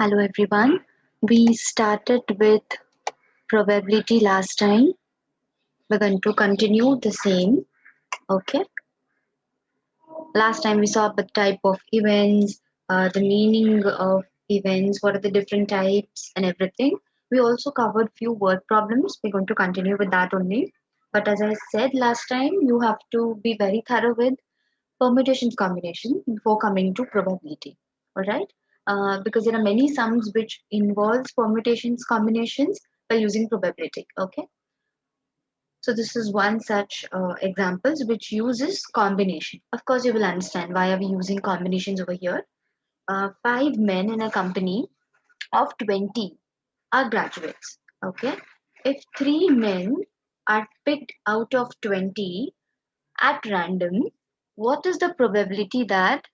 Hello everyone. We started with probability last time. We're going to continue the same. Okay. Last time we saw the type of events, the meaning of events, what are the different types, and everything. We also covered few word problems. We're going to continue with that only. But as I said last time, you have to be very thorough with permutations combination before coming to probability. All right, because there are many sums which involves permutations combinations by using probability. Okay, so this is one such examples which uses combination. Of course, you will understand why are we using combinations over here. Five men in a company of 20 are graduates. Okay, if three men are picked out of 20 at random, what is the probability that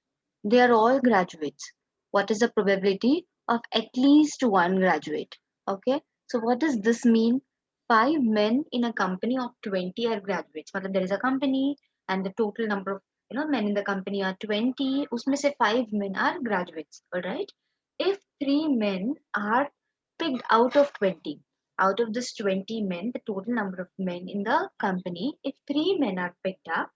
they are all graduates? What is the probability of at least one graduate? Okay, so what does this mean? Five men in a company of 20 are graduates. Matlab there is a company and the total number of men in the company are 20. Usme se five men are graduates. All right. If three men are picked out of 20, out of this 20 men, the total number of men in the company, if three men are picked up,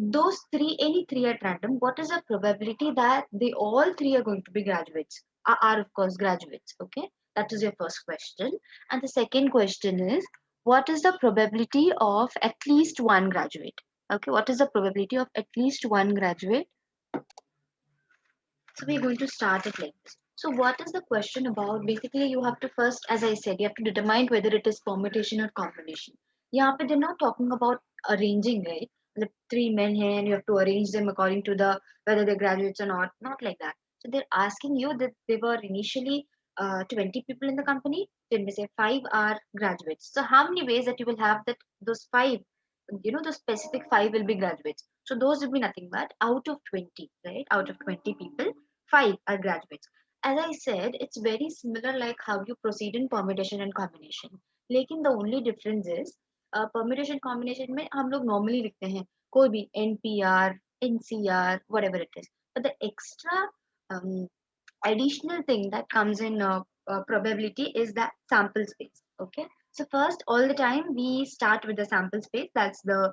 those three, any three at random, what is the probability that they all three are going to be graduates? Are of course graduates. Okay, that is your first question. And the second question is, what is the probability of at least one graduate? Okay, what is the probability of at least one graduate? So we're going to start it like this. So what is the question about? Basically, you have to first, as I said, you have to determine whether it is permutation or combination. Yeah, but they're not talking about arranging, right? The three men here, and you have to arrange them according to the whether they're graduates or not. Not like that. So they're asking you that they were initially 20 people in the company. Then they say five are graduates. So how many ways that you will have that those five, the specific five will be graduates. So those will be nothing but out of 20, right? Out of 20 people, five are graduates. As I said, it's very similar like how you proceed in permutation and combination. लेकिन the only difference is permutation combination में हम लोग normally लिखते हैं कोई भी NPR, NCR, whatever it is. But the extra um, additional thing that comes in probability is that sample space. Okay, so first all the time we start with the sample space. That's the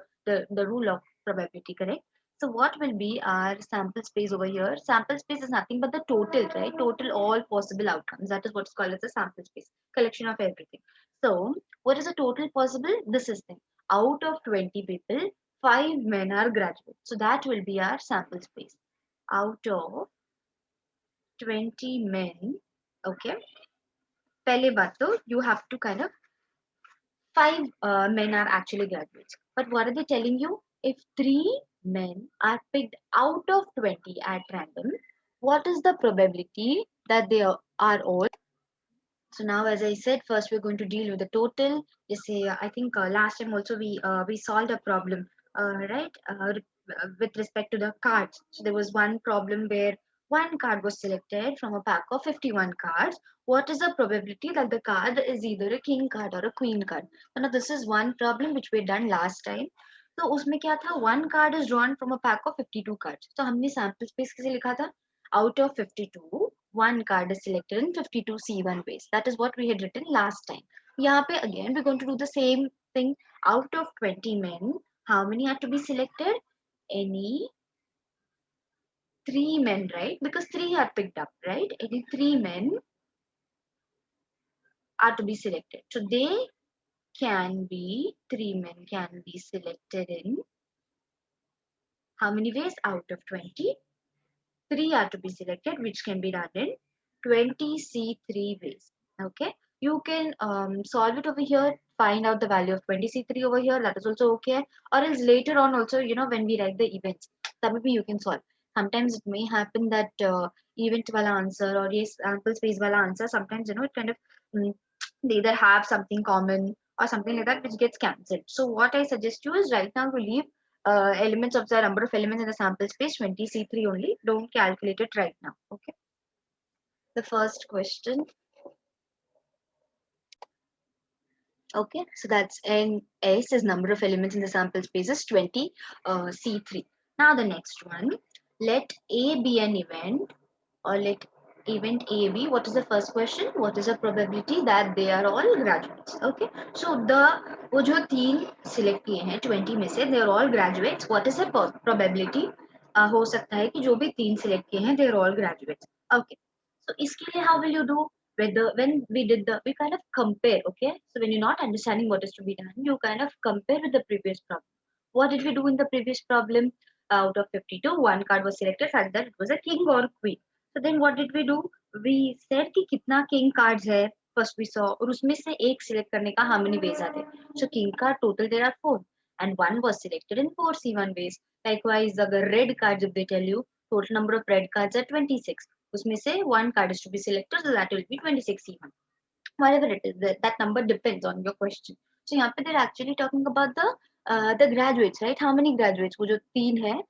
rule of probability, correct? So what will be our sample space over here? Sample space is nothing but the total, right? Total all possible outcomes. That is what's called as a sample space, collection of everything. So what is the total possible? This is thing. Out of 20 people, five men are graduates. So that will be our sample space. Out of 20 men, okay, पहले बात तो you have to kind of five men are actually graduates. But what are they telling you? If three men are picked out of 20 at random, what is the probability that they are all? So now, as I said, first we're going to deal with the total. Just say, I think last time also we solved a problem, right? With respect to the cards. So there was one problem where one card was selected from a pack of 51 cards. What is the probability that the card is either a king card or a queen card? So now this is one problem which we done last time. तो उसमें क्या था? One card is drawn from a pack of 52 cards. तो हमने sample space कैसे लिखा था? Out of 52, one card is selected in 52 C1 ways. That is what we had written last time. यहाँ पे again we're going to do the same thing. Out of 20 men, how many are to be selected? Any three men, right? Because three are picked up, right? Any three men are to be selected. So three men can be selected in how many ways? Out of 20, three are to be selected, which can be done in 20 C3 ways. Okay, you can solve it over here, find out the value of 20 C3 over here. That is also okay. Or else later on also, when we write the events, that maybe you can solve. Sometimes it may happen that event wala answer or yes sample space wala answer. Sometimes it kind of they either have something common or something like that which gets cancelled. So what I suggest you is right now to leave elements of the number of elements in the sample space 20 C3 only. Don't calculate it right now. Okay. The first question. Okay, so that's NS is number of elements in the sample space is 20 C3. Now the next one, let A be an event or let event A, B, what is the first question? What is the probability that they are all graduates? Okay. So the वो जो तीन select किए हैं 20 में से they are all graduates. What is the probability? हो सकता है कि जो भी तीन select किए हैं they are all graduates. Okay. So इसके लिए how will you do? Whether when we kind of compare. Okay. So when you're not understanding what is to be done, you kind of compare with the previous problem. What did we do in the previous problem? Out of 52, one card was selected, fact that it was a king or queen. So then what did we do? We said कि कितना king cards है. First we saw और उसमें से एक select करने का how many ways are there? So king card total there are 4 and one was selected in 4 C1 ways. Likewise अगर red cards if they tell you total number of red cards are 26. उसमें से one card is to be selected so that will be 26 C1. Whatever it is, that number depends on your question. So यहाँ पे they're actually talking about the graduates, right? How many graduates? वो जो तीन है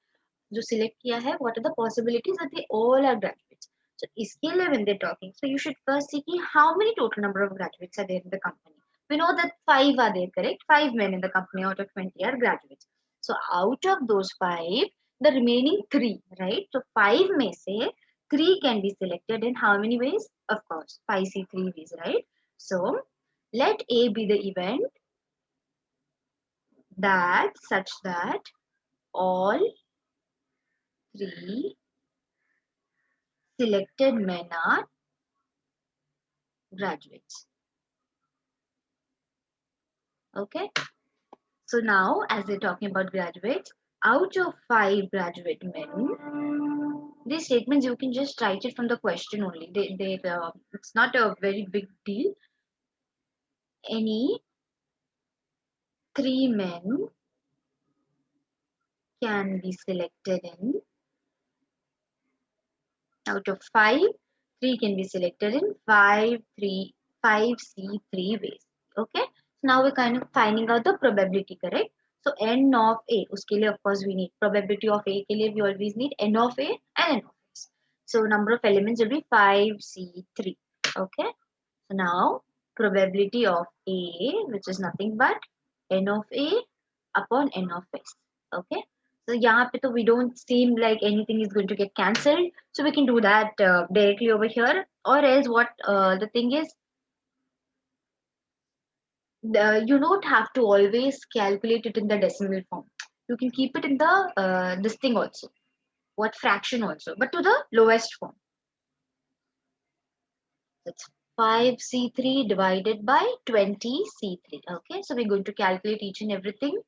जो select किया है, what are the possibilities that they all are graduates? So इसके लिए when they're talking, so you should first see कि how many total number of graduates are there in the company. We know that 5 are there, correct? 5 men in the company out of 20 are graduates. So out of those 5, the remaining 3, right? So 5 में से 3 can be selected in how many ways? Of course, 5C3 ways, right? So let A be the event that such that all 3 selected men are graduates. Okay. So now, as they're talking about graduates, out of 5 graduate men, these statements you can just write it from the question only. It's not a very big deal. Any 3 men can be selected in out of 5. 3 can be selected in 5C3 ways. Okay. So now we're kind of finding out the probability, correct? So n of A, उसके लिए of course we need probability of A के लिए we always need n of A and n of S. So number of elements will be 5C3. Okay. So now probability of A, which is nothing but n of A upon n of S. Okay. So यहाँ पे तो we don't seem like anything is going to get cancelled. So we can do that directly over here. Or else what the thing is, you don't have to always calculate it in the decimal form. You can keep it in the this thing also. What fraction also, but to the lowest form. That's 5C3 divided by 20C3. Okay, so we're going to calculate each and everything.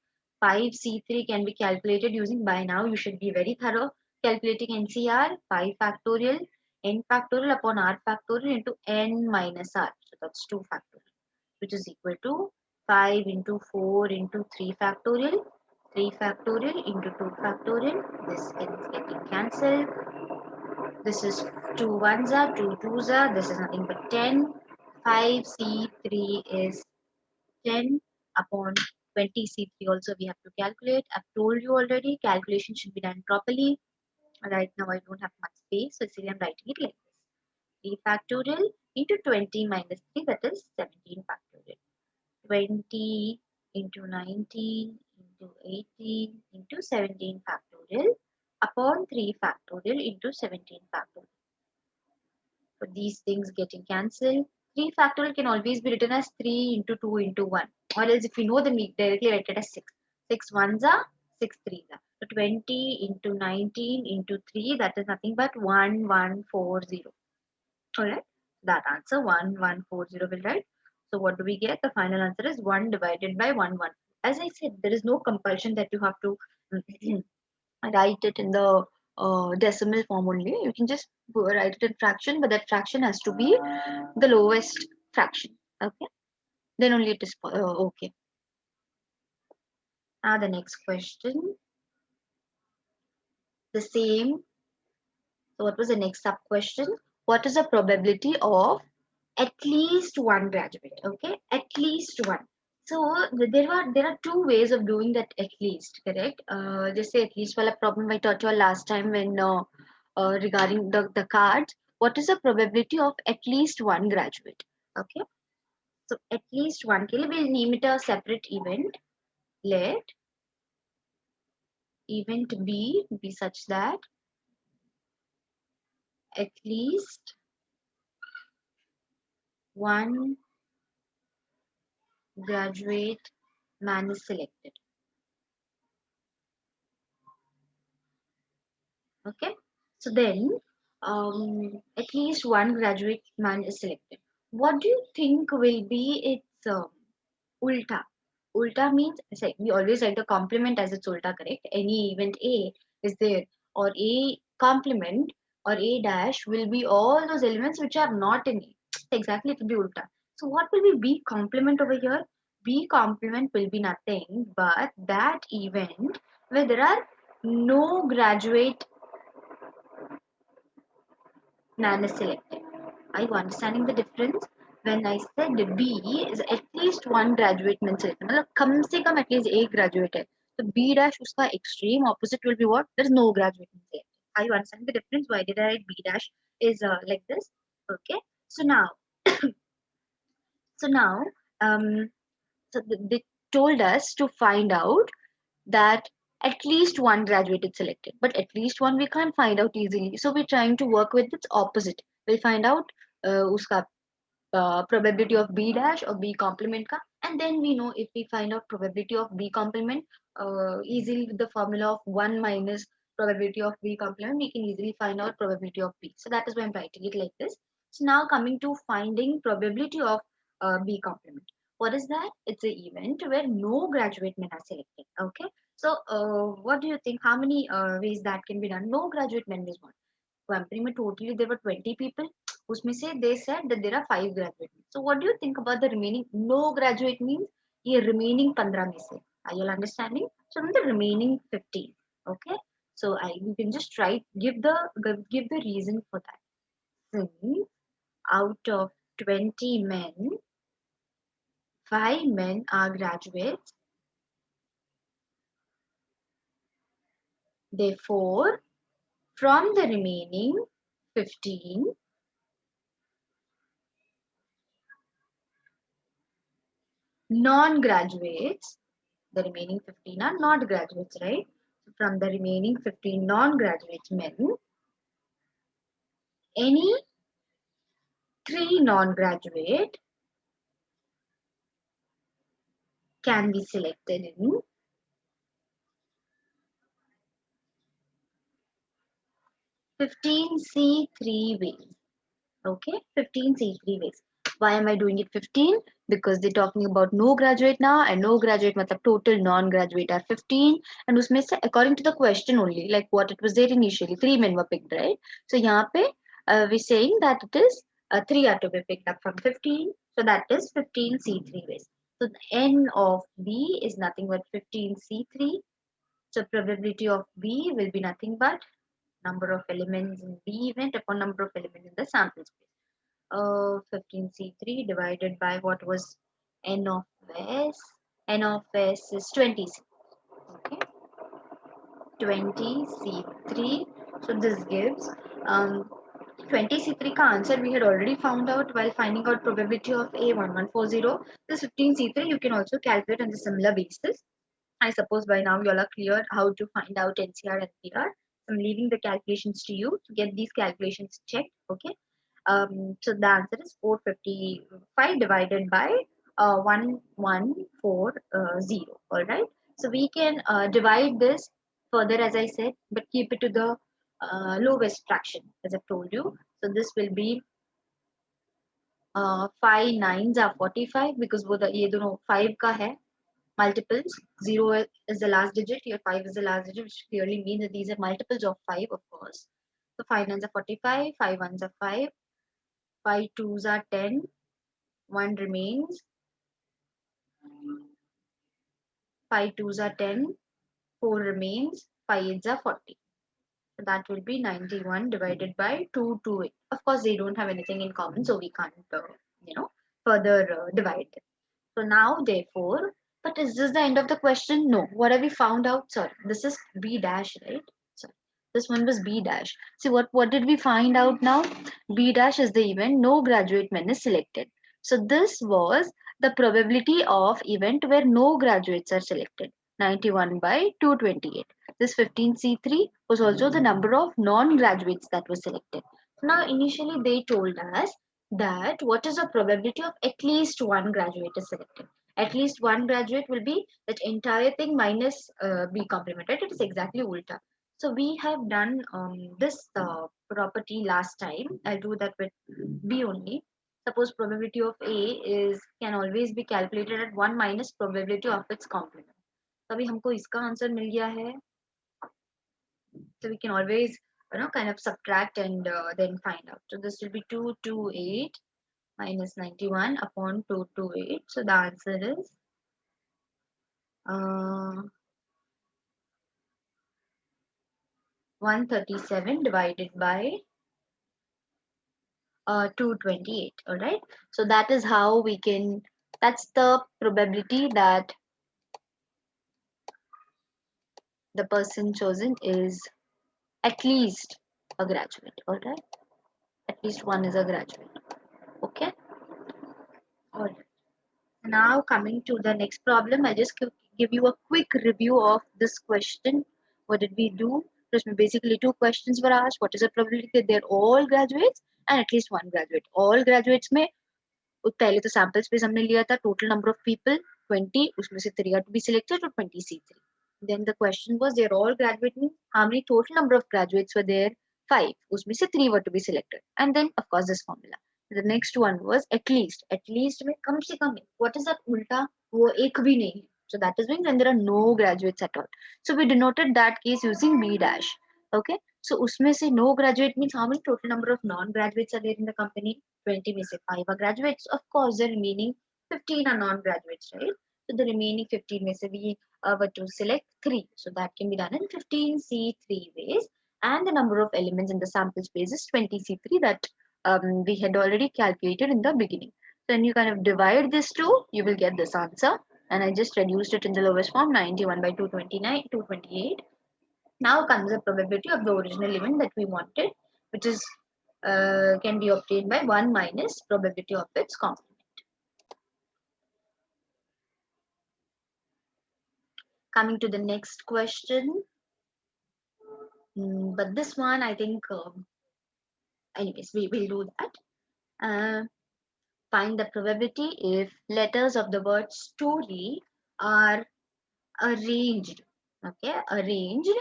5C3 can be calculated using by now. You should be very thorough. Calculating NCR, 5 factorial, n factorial upon r factorial into n minus r. So that's 2 factorial, which is equal to 5 into 4 into 3 factorial, 3 factorial into 2 factorial. This is getting cancelled. This is 2 ones are, 2 twos are. This is nothing but 10. 5C3 is 10 upon 20C3 also we have to calculate. I've told you already, calculation should be done properly. Right now I don't have much space, so I'm writing it like this. 3 factorial into 20 minus 3, that is 17 factorial. 20 into 19 into 18 into 17 factorial upon 3 factorial into 17 factorial. For these things getting cancelled, 3 factorial can always be written as 3 into 2 into 1. Or else if we know, then we directly write it as 6. 6 ones are, 6 threes are. So 20 into 19 into 3, that is nothing but 1140. Alright, that answer 1140 will write. So what do we get? The final answer is 1 divided by 1. As I said, there is no compulsion that you have to write it in the decimal form only. You can just write it in fraction, but that fraction has to be the lowest fraction. Okay, then only it is okay. Now the next question, the same. So what was the next sub question? What is the probability of at least one graduate? Okay, at least one. So there are two ways of doing that at least, correct? Just say at least wala problem I taught you last time when regarding the cards. What is the probability of at least one graduate? Okay, so at least one. Okay, we'll name it a separate event. Let event B be such that at least one graduate man is selected. Okay, so then at least one graduate man is selected. What do you think will be its ulta? Ulta means we always write the complement as its ulta, correct? Any event A is there, or A complement or A dash will be all those elements which are not in A. Exactly, it will be ulta. So what will be B complement over here? B complement will be nothing but that event where there are no graduate man is selected. Are you understanding the difference? When I said B is at least one graduate means selected. मतलब कम से कम at least एक graduate है. So B dash उसका extreme opposite will be what? There is no graduate means selected. Are you understanding the difference? Why did I write B dash is like this? Okay. So now, so now, um, they told us to find out that at least one graduate is selected, but at least one we can't find out easily, so we're trying to work with its opposite. We'll find out uska probability of B dash or B complement ka, and then we know if we find out probability of B complement easily with the formula of 1 minus probability of B complement, we can easily find out probability of B. So that is why I'm writing it like this. So now coming to finding probability of B complement. What is that? It's an event where no graduate men are selected. Okay. So what do you think? How many ways that can be done? No graduate men is one. Company में totally there were 20 people. उसमें से they said that there are 5 graduates. So what do you think about the remaining? No graduate means ये remaining 15 में से. Are you all understanding? So the remaining 15. Okay. So you can just try give the reason for that. Since out of 20 men, 5 men are graduates. Therefore, from the remaining 15, non-graduates, the remaining 15 are not graduates, right? So from the remaining 15 non-graduate men, any 3 non-graduate can be selected in 15C3 ways. Okay, 15C3 ways. Why am I doing it 15? Because they're talking about no graduate now, and no graduate matlab total non-graduate are 15. And usme se, according to the question only, like what it was there initially, 3 men were picked, right? So यहाँ पे we're saying that it is 3 are to be picked up from 15. So that is 15C3 ways. So the N of B is nothing but 15C3. So probability of B will be nothing but number of elements in B event upon number of elements in the sample space. 15C3 divided by what was N of S. N of S is 20C. Okay, 20C3. So this gives 20C3 ka answer we had already found out while finding out probability of A1140. This 15C3 you can also calculate on the similar basis. I suppose by now you all are clear how to find out NCR and PR. I'm leaving the calculations to you to get these calculations checked. Okay. So the answer is 455 divided by 1140. All right. So we can divide this further as I said, but keep it to the lowest fraction as I've told you. So this will be 5 nines are 45 because वो ये दोनों 5 का है multiples. 0 is the last digit, here 5 is the last digit, which clearly means that these are multiples of 5, of course. So 5 nines are 45, 5 ones are 5, 5 twos are 10, 1 remains, 5 twos are 10, 4 remains, 5 eights are 40. So that will be 91 divided by 228. Of course, they don't have anything in common, so we can't, further divide them. So now, therefore, but is this the end of the question? No. What have we found out? Sorry, this is B dash, right? Sorry, this one was B dash. See, what did we find out now? B dash is the event no graduate men is selected. So this was the probability of event where no graduates are selected. 91 by 228. This 15C3 was also the number of non-graduates that were selected. Now, initially they told us that what is the probability of at least one graduate is selected. At least one graduate will be that entire thing minus B complement, right? It is exactly ulta. So we have done this property last time. I'll do that with B only. Suppose probability of A is can always be calculated at 1 minus probability of its complement. तो अभी हमको इसका answer मिल गया है. So we can always kind of subtract and then find out. So this will be 228 minus 91 upon 228. So the answer is 137 divided by 228. All right. So that is how we can, that's the probability that the person chosen is at least a graduate. All right. At least one is a graduate. Okay. All right. Now coming to the next problem, I'll just give you a quick review of this question. What did we do? Basically, two questions were asked. What is the probability that they're all graduates and at least one graduate? All graduates में पहले तो sample space हमने लिया था, total number of people 20, उसमें से 3 are to be selected or 20 C3. Then the question was they're all graduate means how many total number of graduates were there? 5. उसमें से 3 were to be selected. And then of course this formula. The next one was at least. At least में कम से कम. What is that उल्टा? वो एक भी नहीं है. So that is when there are no graduates at all. So we denoted that case using B dash. Okay. So उसमें से no graduate means how many total number of non-graduates are there in the company? 20 में से 5 are graduates. Of course, the remaining 15 are non-graduates, right? So the remaining 15 में से we were to select 3. So that can be done in 15C3 ways. And the number of elements in the sample space is 20C3 that we had already calculated in the beginning. So when you kind of divide this two, you will get this answer. And I just reduced it in the lowest form, 91 by 229, 228. Now comes the probability of the original event that we wanted, which is can be obtained by 1 minus probability of its complement. Coming to the next question. But this one, I think, anyways, we will do that. Find the probability if letters of the word story are arranged. Okay, arranged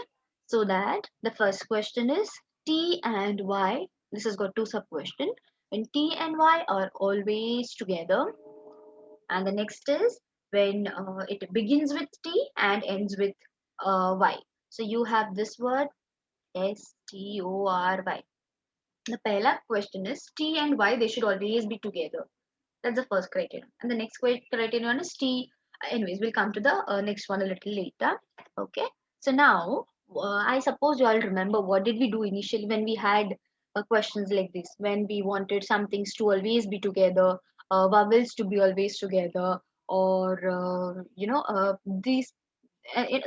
so that the first question is T and Y. This has got two sub-questions. When T and Y are always together. And the next is when it begins with T and ends with Y. So you have this word STORY. The pehla question is T and Y, they should always be together. That's the first criterion. And the next criterion is T. Anyways, we'll come to the next one a little later. Okay. So now, I suppose you all remember what did we do initially when we had questions like this, when we wanted some things to always be together, vowels to be always together, or these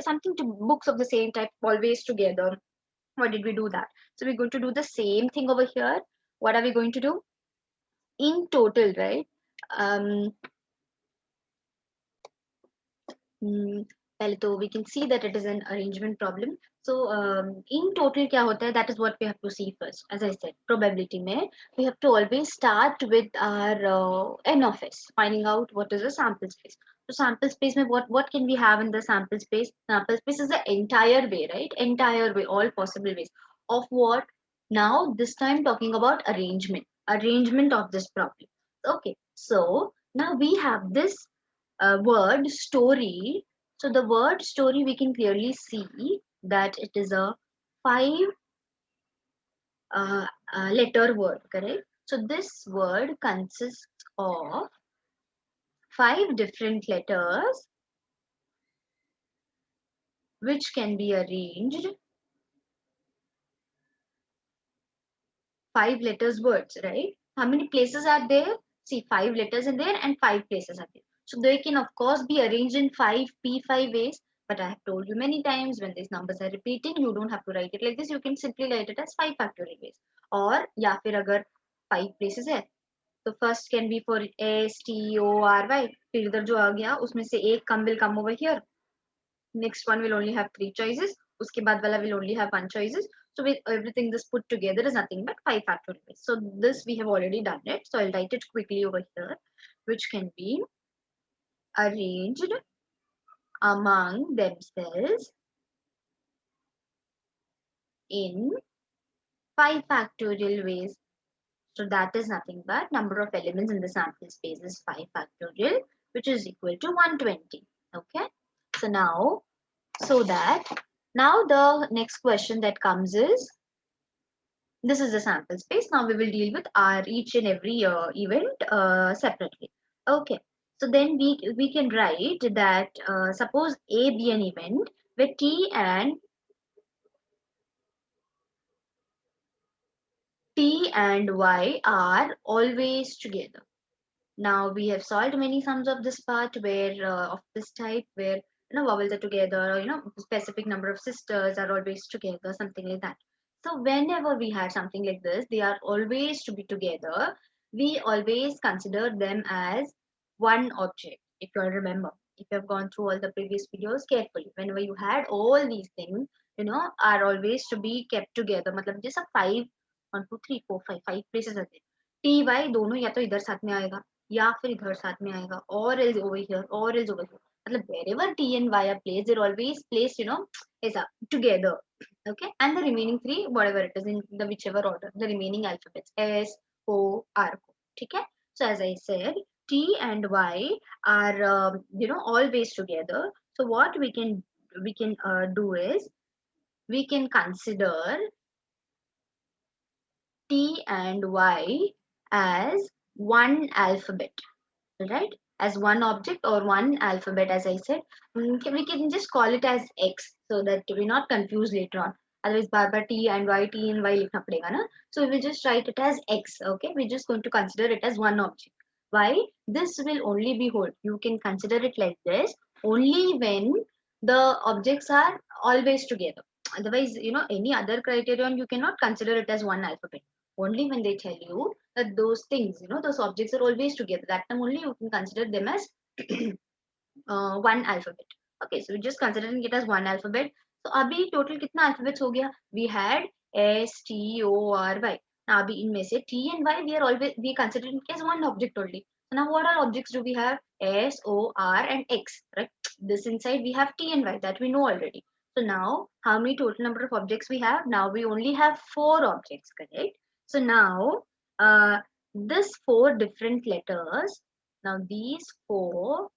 something to books of the same type always together. What did we do that? So we're going to do the same thing over here. What are we going to do? In total, right? पहले तो we can see that it is an arrangement problem. So in total क्या होता है? That is what we have to see first. As I said, probability में we have to always start with our n of s, finding out what is the sample space. So sample space में what can we have in the sample space? Sample space is the entire way, right? Entire way, all possible ways of what? Now this time talking about arrangement of this problem. Okay, so now we have this word story. So the word story, we can clearly see that it is a 5 letter word, correct? So this word consists of 5 different letters which can be arranged 5 letters words, right? How many places are there? See, 5 letters in there and 5 places are there. So they can of course be arranged in 5 P5 ways. But I have told you many times when these numbers are repeating, you don't have to write it like this. You can simply write it as 5 factorial ways. Or या फिर अगर 5 places है तो first can be for S T O R Y. फिर इधर जो आ गया उसमें से एक कम will come over here. Next one will only have 3 choices. उसके बाद वाला will only have 1 choices. So with everything this put together is nothing but 5 factorial ways. So this we have already done it. So I'll write it quickly over here, which can be arranged among themselves in 5 factorial ways. So that is nothing but number of elements in the sample space is 5 factorial, which is equal to 120. Okay. So now, now the next question that comes is, this is the sample space. Now we will deal with our each and every event separately. Okay. So then we can write that suppose A be an event where T and Y are always together. Now we have solved many sums of this part where of this type where vowels are together, or specific number of sisters are always together, something like that. So whenever we had something like this, they are always to be together. We always consider them as one object. If you all remember, if you have gone through all the previous videos carefully, whenever you had all these things, are always to be kept together. मतलब जैसा 5, 1 2 3 4 5 5 places are there. T Y दोनों या तो इधर साथ में आएगा या फिर इधर साथ में आएगा, or else over here, or else over here. मतलब wherever T and Y are placed, they're always placed, ऐसा together. Okay, and the remaining three, whatever it is in the whichever order, the remaining alphabets S, O, R. ठीक है? So as I said, T and Y are always together. So what we can do is we can consider T and Y as one alphabet, right? As one object or one alphabet, as I said. We can just call it as X so that we're not confused later on. Otherwise, bar T and Y लिखना पड़ेगा ना. So we will just write it as X. Okay, we're just going to consider it as one object. Why? This will only be whole. You can consider it like this only when the objects are always together. Otherwise, any other criterion you cannot consider it as one alphabet. Only when they tell you that those things, those objects are always together. That time only you can consider them as one alphabet. Okay, so we're just considering it as one alphabet. So abhi total kitna alphabets ho gaya? We had S, T, O, R, Y. Now abhi inme se T and Y we consider it as one object only. So now what all objects do we have? S, O, R and X, right? This inside we have T and Y, that we know already. So now how many total number of objects we have? Now we only have 4 objects, correct? So now this 4 different letters, now these 4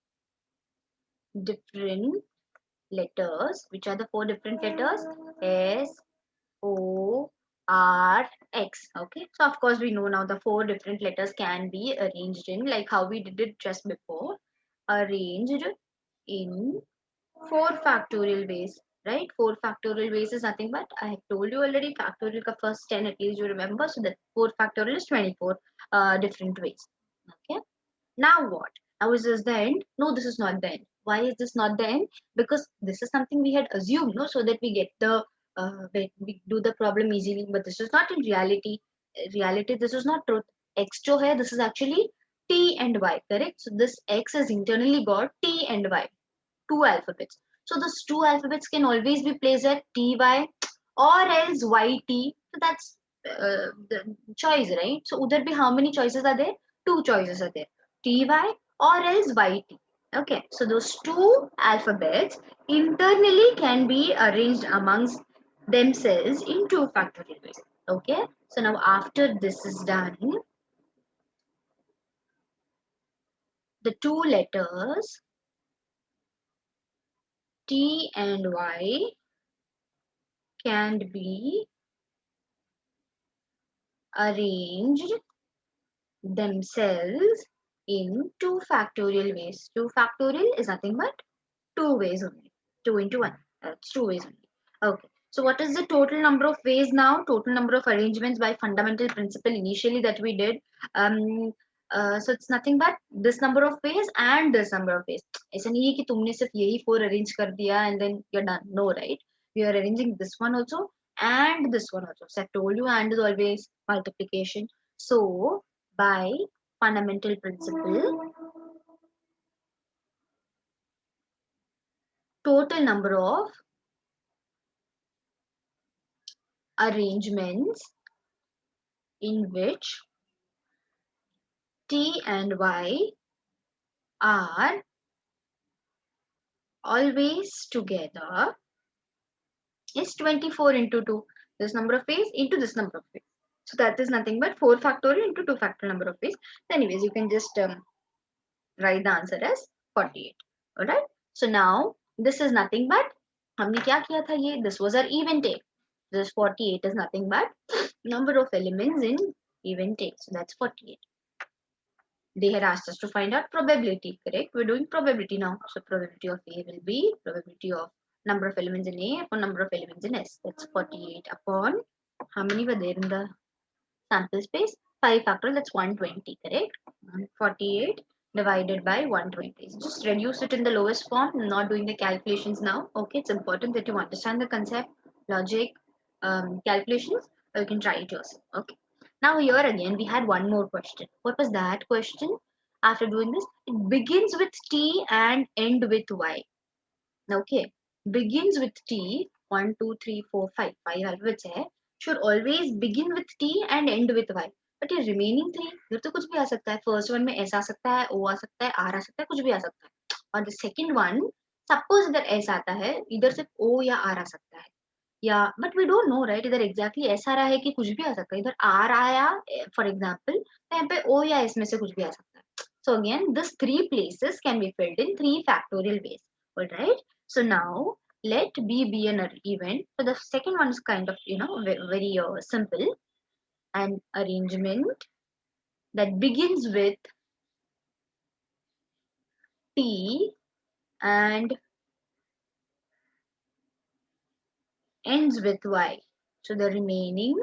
different letters, which are the 4 different letters? S, O, R, X. Okay, so of course we know now the 4 different letters can be arranged in like how we did it just before, arranged in 4 factorial ways, right? 4 factorial ways is nothing but, I have told you already, factorial ka first 10 at least you remember, so that 4 factorial is 24 different ways. Okay, now what? Now is this the end? No, this is not the end. Why is this not the end? Because this is something we had assumed, no, so that we get the we do the problem easily. But this is not in reality. Reality, this is not truth. X जो है, this is actually T and Y, correct? So this X has internally got T and Y, two alphabets. So those two alphabets can always be placed at TY or else YT. So that's the choice, right? So udhar bhi how many choices are there? Two choices are there. TY or else YT. Okay, so those two alphabets internally can be arranged amongst themselves in two factorial ways. Okay, so now after this is done, the two letters T and Y can be arranged themselves in two factorial ways. 2 factorial is nothing but 2 ways only. 2 into 1. It's 2 ways only. Okay. So what is the total number of ways now? Total number of arrangements by fundamental principle initially that we did. So it's nothing but this number of ways and this number of ways. ऐसा नहीं है कि तुमने सिर्फ यही 4 arrange कर दिया and then you're done. No, right? We are arranging this one also and this one also. So I told you and is always multiplication. So by fundamental principle, total number of arrangements in which t and y are always together is 24 into 2. This number of ways into this number of ways. So that is nothing but 4 factorial into 2 factorial number of ways. Anyways, you can just write the answer as 48. Alright. So now this is nothing but हमने क्या किया था ये? This was our event A. This 48 is nothing but number of elements in event A. So that's 48. They had asked us to find out probability, correct? We're doing probability now. So probability of A will be probability of number of elements in A upon number of elements in S. That's 48 upon how many were there in the sample space? 5 factorial, that's 120, correct? 148 divided by 120. So just reduce it in the lowest form. I'm not doing the calculations now. Okay, it's important that you understand the concept, logic, calculations. Or you can try it yourself. Okay. Now here again, we had one more question. What was that question? After doing this, it begins with T and end with Y. Okay, begins with T. 1, 2, 3, 4, 5. 5 alphabets है. Should always begin with T and end with Y. But ये remaining 3 इधर तो कुछ भी आ सकता है. First one में S आ सकता है, O आ सकता है, R आ सकता है, कुछ भी आ सकता है. और the second one, suppose इधर S आता है, इधर सिर्फ O या R आ सकता है. या but we don't know right इधर एग्जैक्टली ऐसा रहा है कि कुछ भी आ सकता है इधर आर आया फॉर एग्जांपल तो यहाँ पे ओ या इसमें से कुछ भी आ सकता है so again this three places can be filled in three factorial ways all right so now let b be an event so the second one is kind of very simple an arrangement that begins with p and ends with y so the remaining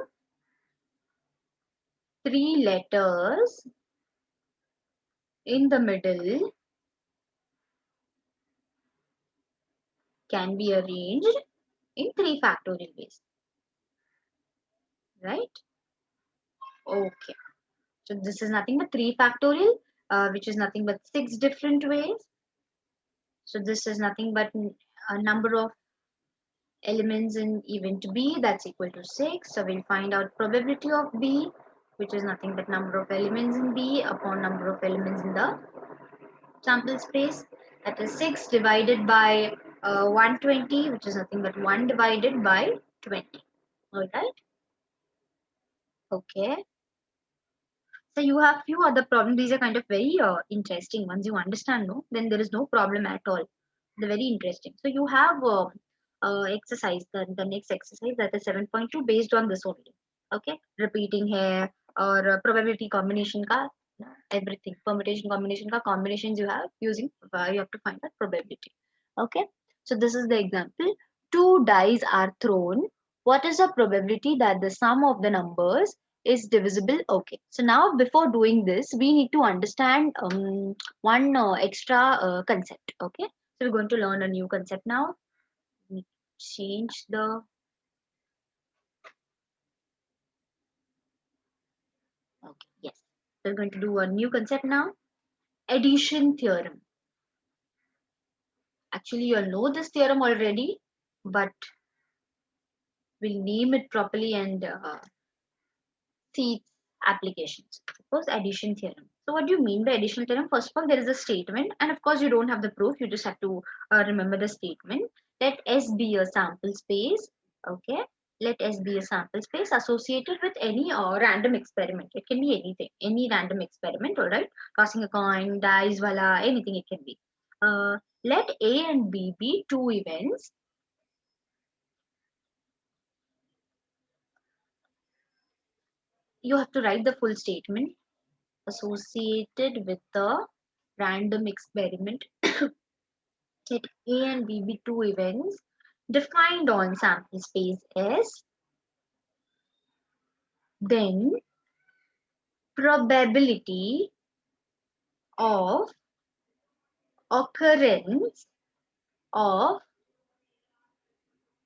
three letters in the middle can be arranged in three factorial ways, right? Okay, so this is nothing but 3 factorial, which is nothing but 6 different ways. So this is nothing but a number of elements in event B that's equal to 6. So we'll find out probability of B, which is nothing but number of elements in B upon number of elements in the sample space. That is 6 divided by 120, which is nothing but 1 divided by 20. Alright. Okay. So you have few other problems. These are kind of very interesting. Once you understand, no, then there is no problem at all. They're very interesting. So you have exercise, the next exercise that is 7.2 based on this only. Okay, repeating here or probability combination ka everything permutation combination ka combinations you have using you have to find out probability. Okay, so this is the example. Two dice are thrown. What is the probability that the sum of the numbers is divisible? Okay, so now before doing this we need to understand one extra concept. Okay, so we're going to learn a new concept now. We change the okay, yes, so we're going to do a new concept now. Addition theorem. Actually you all know this theorem already, but we'll name it properly and see its applications. Suppose addition theorem. So what do you mean by addition theorem? First of all, there is a statement, and of course you don't have the proof. You just have to remember the statement. Let S be a sample space. Okay. Let S be a sample space associated with any random experiment. It can be anything, any random experiment. All right. Tossing a coin, dice, wala, anything it can be. Let A and B be two events. You have to write the full statement associated with the random experiment. Let A and B be two events defined on sample space S, then probability of occurrence of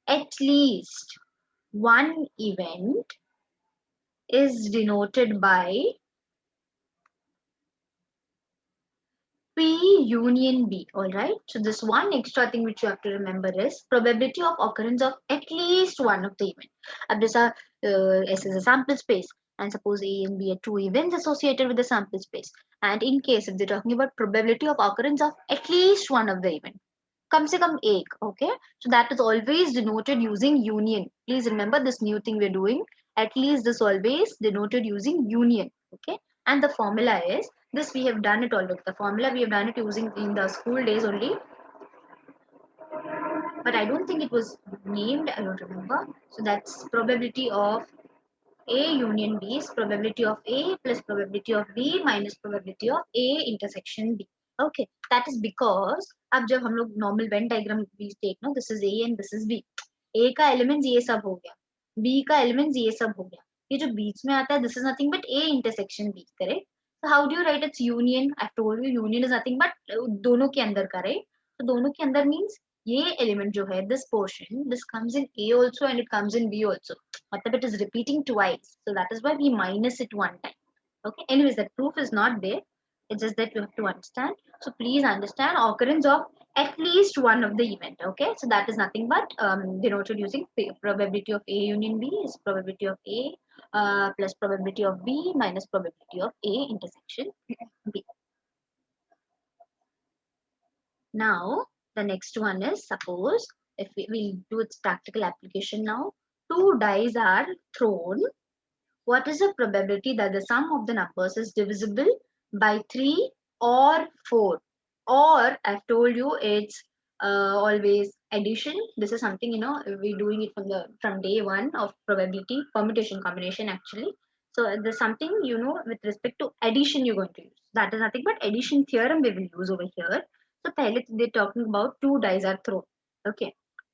at least one event is denoted by P union B. All right. So this one extra thing which you have to remember is probability of occurrence of at least one of the event. अब जैसा S is a sample space, and suppose A and B are two events associated with the sample space. And in case if they're talking about probability of occurrence of at least one of the event, कम से कम एक, okay? So that is always denoted using union. Please remember this new thing we're doing. At least this always denoted using union, okay? And the formula is this. We have done it already. The formula we have done it using in the school days only, but I don't think it was named. I don't remember. So that's probability of A union B is probability of A plus probability of B minus probability of A intersection B. Okay, that is because अब जब हम लोग normal Venn diagram we take, no, this is A and this is B. A का elements ये सब हो गया, B का elements ये सब हो गया, ये जो बीच में आता है this is nothing but A intersection B, correct? So how do you write its union? I've told you union is nothing but दोनों के अंदर का, right? तो दोनों के अंदर means ये element जो है this portion this comes in A also and it comes in B also. Matlab it is repeating twice. So that is why we minus it one time. Okay. Anyways, that proof is not there. It's just that you have to understand. So please understand occurrence of at least one of the event. Okay. So that is nothing but denoted using probability of A union B is probability of A plus probability of B minus probability of A intersection B. Now the next one is suppose if we do its practical application now. Two dice are thrown. What is the probability that the sum of the numbers is divisible by 3 or 4? Or I've told you it's always addition. This is something, we're doing it from day one of probability permutation combination actually. So there's something, with respect to addition you're going to use. That is nothing but addition theorem we will use over here. So they're talking about two dice are thrown. Okay.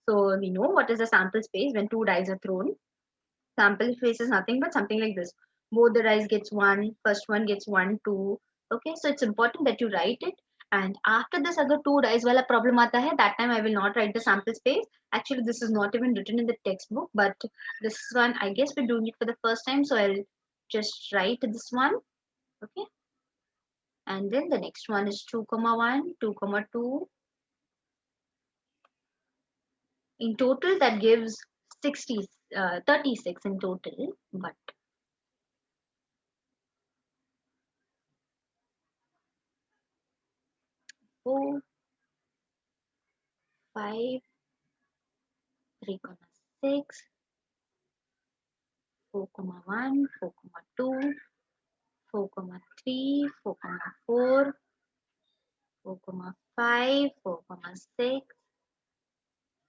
So we know what is the sample space when two dice are thrown. Sample space is nothing but something like this. Both the dice gets one, first one gets one, two. Okay, so it's important that you write it. And after this, agar two dice wala problem aata hai, that time I will not write the sample space. Actually, this is not even written in the textbook, but this one, I guess we're doing it for the first time. So I'll just write this one. Okay. And then the next one is 2, 1, 2, 2. In total, that gives 60, 36 in total. But 4, 5, 3, 6, 4, 1, 4, 2, 4, 3, 4, 4, 4, 5, 4, 6,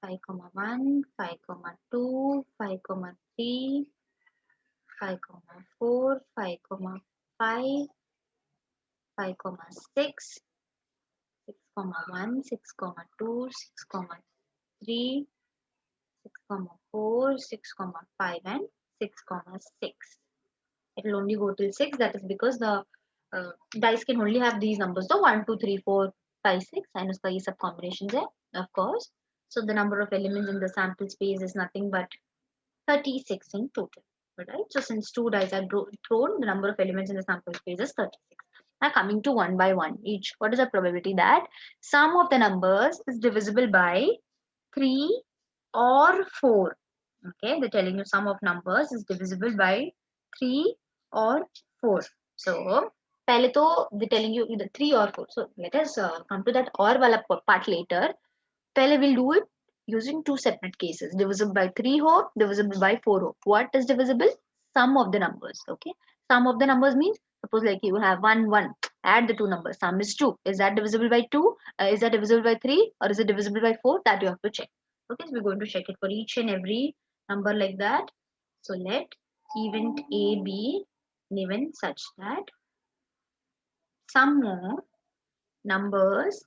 5, 1, 5, 2, 5, 3, 5, 4, 5, 5, 5, 6, 6, 1, 6, 2, 6, 3, 6, 4, 6, 5, and 6, 6. It will only go till 6. That is because the dice can only have these numbers, the 1, 2, 3, 4, 5, 6, and uska ye sab combinations hai, of course. So the number of elements in the sample space is nothing but 36 in total. Right? So since two dice are thrown, the number of elements in the sample space is 36. Now coming to one by one each. What is the probability that sum of the numbers is divisible by 3 or 4? Okay, they're telling you sum of numbers is divisible by 3 or 4. So, पहले तो they're telling you either 3 or 4. So, let us come to that or वाला part later. पहले we'll do it using two separate cases. Divisible by 3 ho, divisible by 4 ho. What is divisible? Sum of the numbers. Okay. Sum of the numbers means suppose like you have 1, 1. Add the two numbers. Sum is 2. Is that divisible by 2? Is that divisible by 3? Or is it divisible by 4? That you have to check. Okay. So we're going to check it for each and every number like that. So let event A be given such that sum of numbers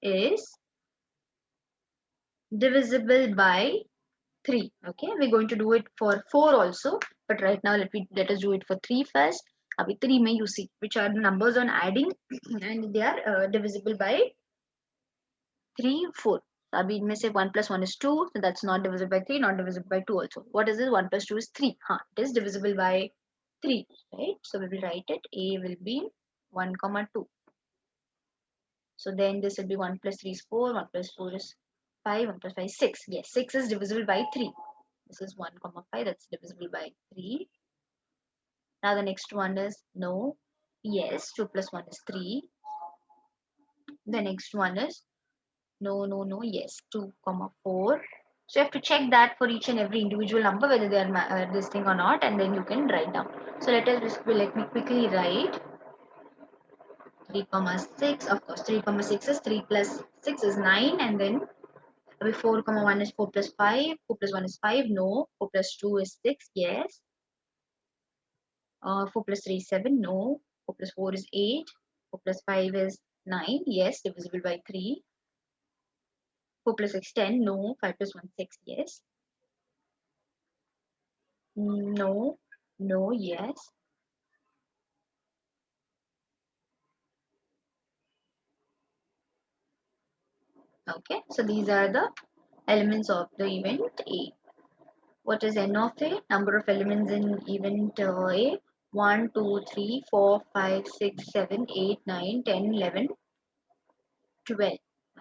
is divisible by 3. Okay, we're going to do it for 4 also, but right now let us do it for 3 first. Abhi 3 mein you see which are the numbers on adding and they are divisible by 3, 4. So abhi inme se 1 plus 1 is 2, so that's not divisible by 3, not divisible by 2 also. What is this? 1 plus 2 is 3. It is divisible by 3, right? So we will write it. A will be 1, 2. So then this will be 1 plus 3 is 4, 1 plus 4 is 5, 1 plus 5 is 6. Yes, 6 is divisible by 3. This is 1 comma 5, that's divisible by 3. Now the next one is no, yes, 2 plus 1 is 3. The next one is no, no, no, yes, 2 comma 4. So you have to check that for each and every individual number whether they are this thing or not, and then you can write down. So let me quickly write 3 comma 6. Of course, 3 comma 6 is 3 plus 6 is 9, and then 4 comma 1 is 4 plus 5. 4 plus 1 is 5. No. 4 plus 2 is 6. Yes. 4 plus 3 is 7. No. 4 plus 4 is 8. 4 plus 5 is 9. Yes. Divisible by 3. 4 plus 6 10. No. 5 plus 1 6. Yes. No. No. Yes. Okay. So these are the elements of the event A. What is n of A? Number of elements in event A. 1, 2, 3, 4, 5, 6, 7, 8, 9, 10, 11, 12.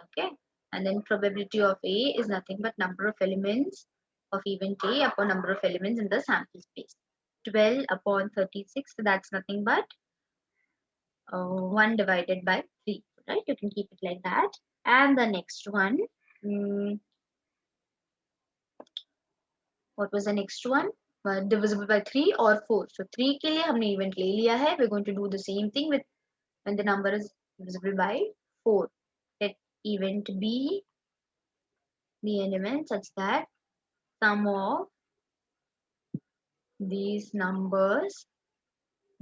Okay. And then probability of A is nothing but number of elements of event A upon number of elements in the sample space. 12 upon 36, so that's nothing but 1 divided by 3. Right? You can keep it like that. And the next one, what was the next one? Divisible by 3 or 4. So 3 के लिए हमने event ले लिया है. We're going to do the same thing with when the number is divisible by 4. Let event B be an event such that sum of these numbers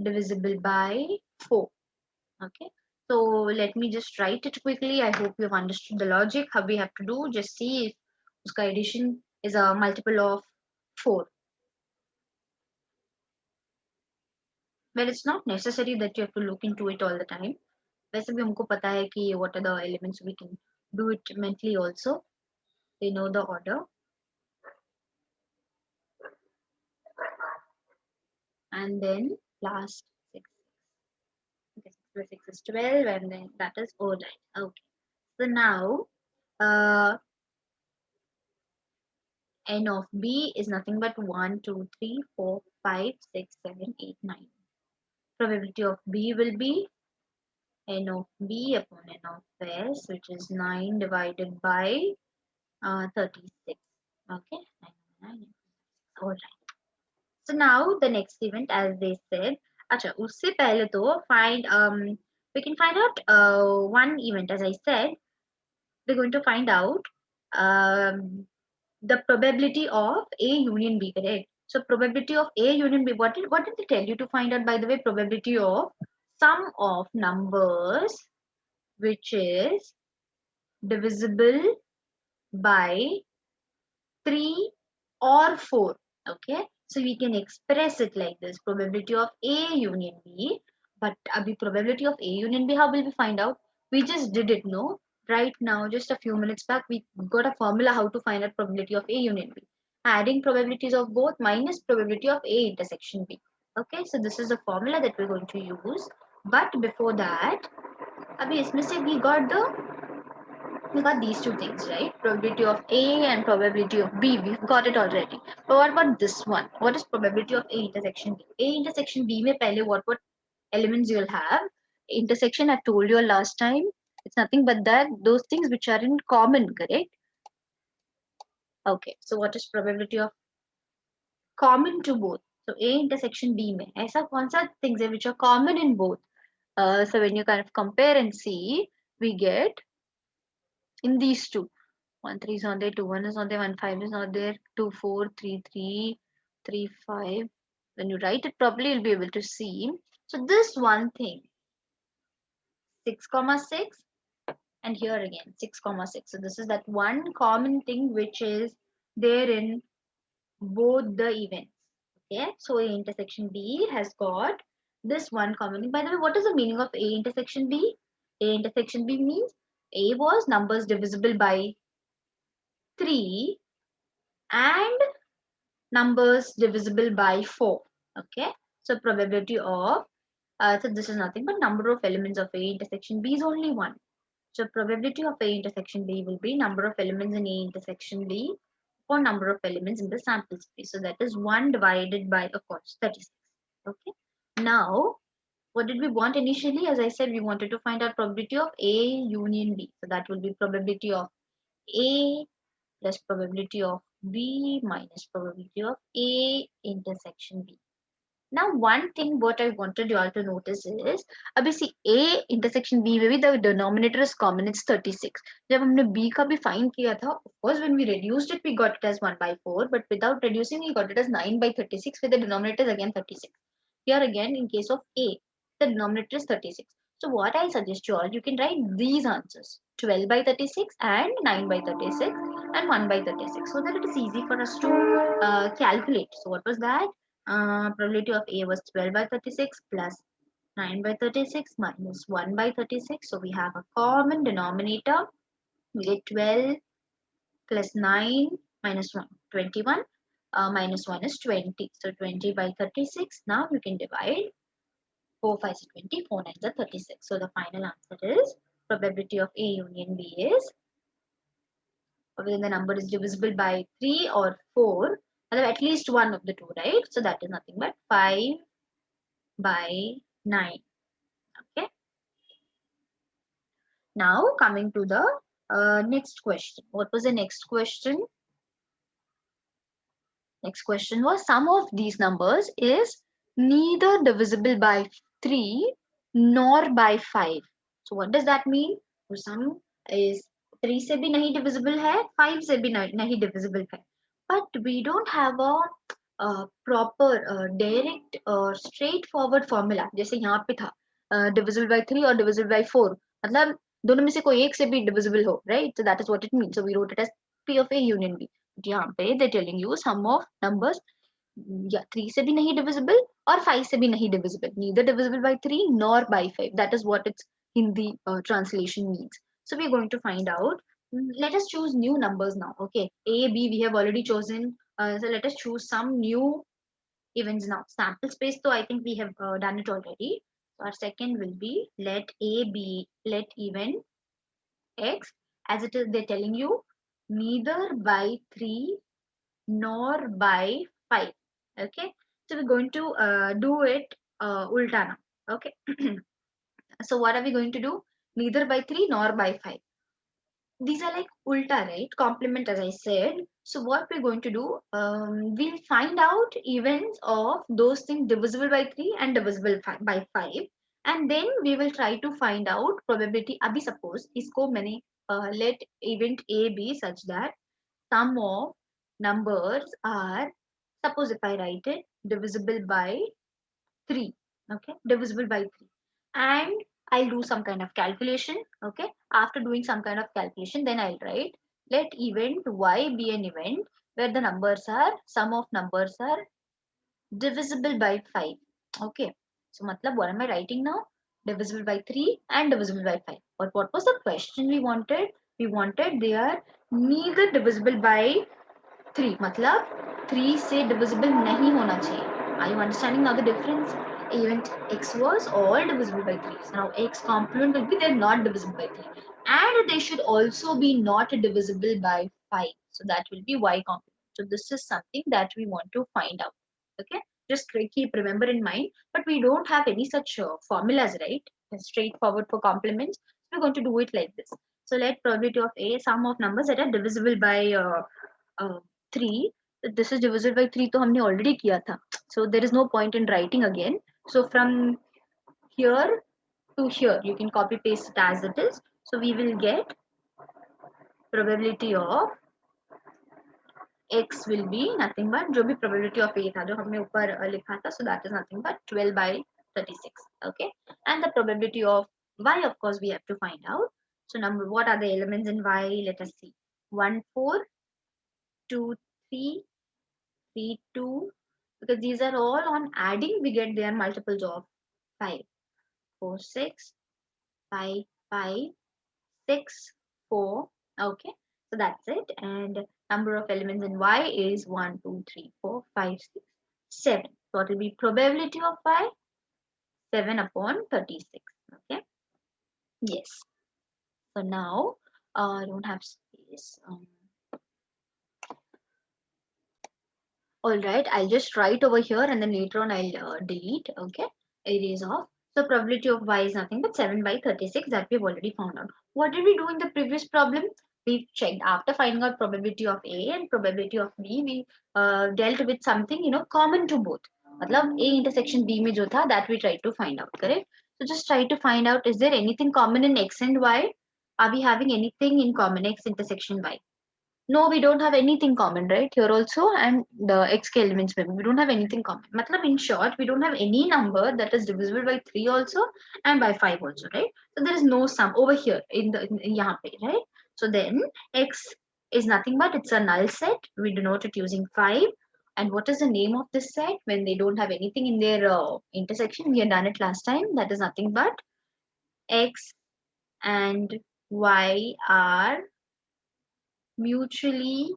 divisible by 4. Okay. So let me just write it quickly. I hope you've understood the logic. How we have to do. Just see if uska addition is a multiple of 4. Well, it's not necessary that you have to look into it all the time. वैसे भी हमको पता है कि what are the elements, we can do it mentally also. We know the order. And then last 6. Okay, 6 plus 6 is 12, and then that is O9. Okay. So now n of B is nothing but 1, 2, 3, 4, 5, 6, 7, 8, 9. Probability of B will be n of B upon n of S, which is 9 divided by 36. Okay, 9, 9, all right. So now the next event, as they said, अच्छा उससे पहले तो find we can find out one event. As I said, we're going to find out the probability of A union B, correct? So probability of A union B, what did they tell you to find out, by the way? Probability of sum of numbers which is divisible by 3 or 4. Okay, so we can express it like this: probability of A union B. But abhi probability of A union B, how will we find out? We just did it, no? Right now, just a few minutes back, we got a formula how to find out probability of A union B. Adding probabilities of both minus probability of A intersection B. Okay, so this is the formula that we're going to use. But before that, abhi isme se we got these two things, right? Probability of A and probability of B. We've got it already. But what about this one? What is probability of A intersection B? A intersection B mein pehle what elements you'll have? Intersection, I told you last time. It's nothing but that those things which are in common, correct? Okay. So what is probability of common to both? So A intersection B mein aisa kaun sa things hai which are common in both? So when you kind of compare and see, we get in these two. 1 3 is not there, 2 1 is not there, 1 5 is not there, 2 4 3 3 3 5. When you write it properly, you'll be able to see. So this one thing, 6 comma 6, and here again 6 comma 6. So this is that one common thing which is there in both the events. Okay, so A intersection B has got this one common thing. By the way, what is the meaning of A intersection B? A intersection B means A was numbers divisible by 3 and numbers divisible by 4. Okay, so probability of so this is nothing but number of elements of A intersection B is only 1. So probability of A intersection B will be number of elements in A intersection B for number of elements in the sample space. So that is 1 divided by, of course, 36. Okay. Now, what did we want initially? As I said, we wanted to find out probability of A union B. So that will be probability of A plus probability of B minus probability of A intersection B. Now, one thing what I wanted you all to notice is, अभी see A intersection B में भी the denominator is common, it's 36. जब हमने B का भी find किया था, of course when we reduced it we got it as 1 by 4, but without reducing we got it as 9 by 36 with the denominator is again 36. Here again in case of A, the denominator is 36. So what I suggest you all, you can write these answers 12 by 36 and 9 by 36 and 1 by 36 so that it is easy for us to calculate. So what was that? Probability of A was 12 by 36 plus 9 by 36 minus 1 by 36. So we have a common denominator. We get 12 plus 9 minus 1, 21. Minus 1 is 20. So 20 by 36. Now you can divide 4 5 is 20, 4 9 is 36. So the final answer is probability of A union B is whether the number is divisible by 3 or 4, at least one of the two, right? So that is nothing but 5 by 9. Okay. Now coming to the next question. What was the next question? Next question was sum of these numbers is neither divisible by 3 nor by 5. So what does that mean? So sum is 3 से भी नहीं divisible है, 5 से भी नहीं divisible है. But we don't have a proper direct straightforward formula. जैसे यहाँ पे था divisible by 3 or divisible by 4. मतलब दोनों में से कोई एक से भी divisible हो, right? So that is what it means. So we wrote it as P of A union B. यहाँ पे they're telling you sum of numbers या 3 से भी नहीं divisible और 5 से भी नहीं divisible, neither divisible by 3 nor by 5. That is what its Hindi translation means. So we're going to find out. Let us choose new numbers now. Okay, A, B we have already chosen. So let us choose some new events now. Sample space, so I think we have done it already. So our second will be let A be let event X, as it is they're telling you neither by 3 nor by 5. Okay, so we're going to do it ulta now. Okay, so what are we going to do? Neither by 3 nor by 5. These are like ulta, right? Complement, as I said. So what we're going to do, we'll find out events of those things divisible by 3 and divisible by 5, and then we will try to find out probability. Abhi suppose isko maine let event A be such that sum of numbers are, suppose if I write it divisible by 3, okay, divisible by 3, and I'll do some kind of calculation. Okay, after doing some kind of calculation then I'll write let event Y be an event where the numbers are, sum of numbers are divisible by 5. Okay, so matlab what am I writing now? Divisible by 3 and divisible by 5. But what was the question we wanted? We wanted they are neither divisible by 3, मतलब 3 से divisible नहीं होना चाहिए. Are you understanding now the difference? Event X was all divisible by 3. So now X complement will be they're not divisible by 3. And they should also be not divisible by 5. So that will be Y complement. So this is something that we want to find out. Okay, just keep remember in mind. But we don't have any such formulas, right? Straightforward for complements. So we're going to do it like this. So let probability of A sum of numbers that are divisible by 3. This is divisible by 3 तो हमने already किया था. So there is no point in writing again. So from here to here you can copy paste it as it is. So we will get probability of x will be nothing but जो भी probability of a था जो हमने ऊपर लिखा था, so that is nothing but 12 by 36. Okay, and the probability of y of course we have to find out. So number, what are the elements in y? Let us see. 1 4 2 3 3 2, because these are all on adding we get their multiples of 5 4 6 5 5 6 4. Okay, so that's it. And number of elements in y is 1 2 3 4 5 6 7. So what will be probability of y? 7 upon 36. Okay, yes. So now I don't have space. All right, I'll just write over here and then later on I'll delete. Okay, erase off. So probability of y is nothing but 7 by 36 that we've already found out. What did we do in the previous problem? We checked after finding out probability of A and probability of B. We dealt with something common to both. मतलब A intersection B में जो था that we tried to find out. Correct? So just try to find out, is there anything common in X and Y? Are we having anything in common X intersection Y? No, we don't have anything common, right? Here also, and the xk elements, maybe we don't have anything common. Matlab, in short, we don't have any number that is divisible by 3 also and by 5 also, right? So there is no sum over here in yahan pe, right? So then x is nothing but it's a null set. We denote it using 5. And what is the name of this set when they don't have anything in their intersection? We had done it last time. That is nothing but x and y are mutually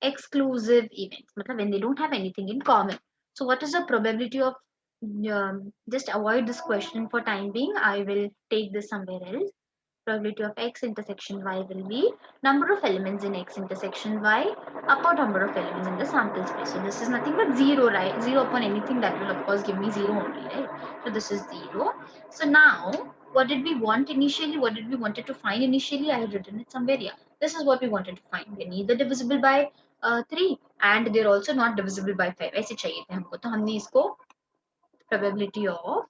exclusive events, matlab when they don't have anything in common. So what is the probability of, just avoid this question for time being, I will take this somewhere else. Probability of x intersection y will be number of elements in x intersection y upper number of elements in the sample space. So this is nothing but 0, right? 0 upon anything, that will of course give me 0 only, right? So this is 0. So now what did we want initially? What did we wanted to find initially? I have written it somewhere. Yeah, this is what we wanted to find. They're neither divisible by 3 and they're also not divisible by 5. ऐसे चाहिए थे हमको, तो हमने इसको probability of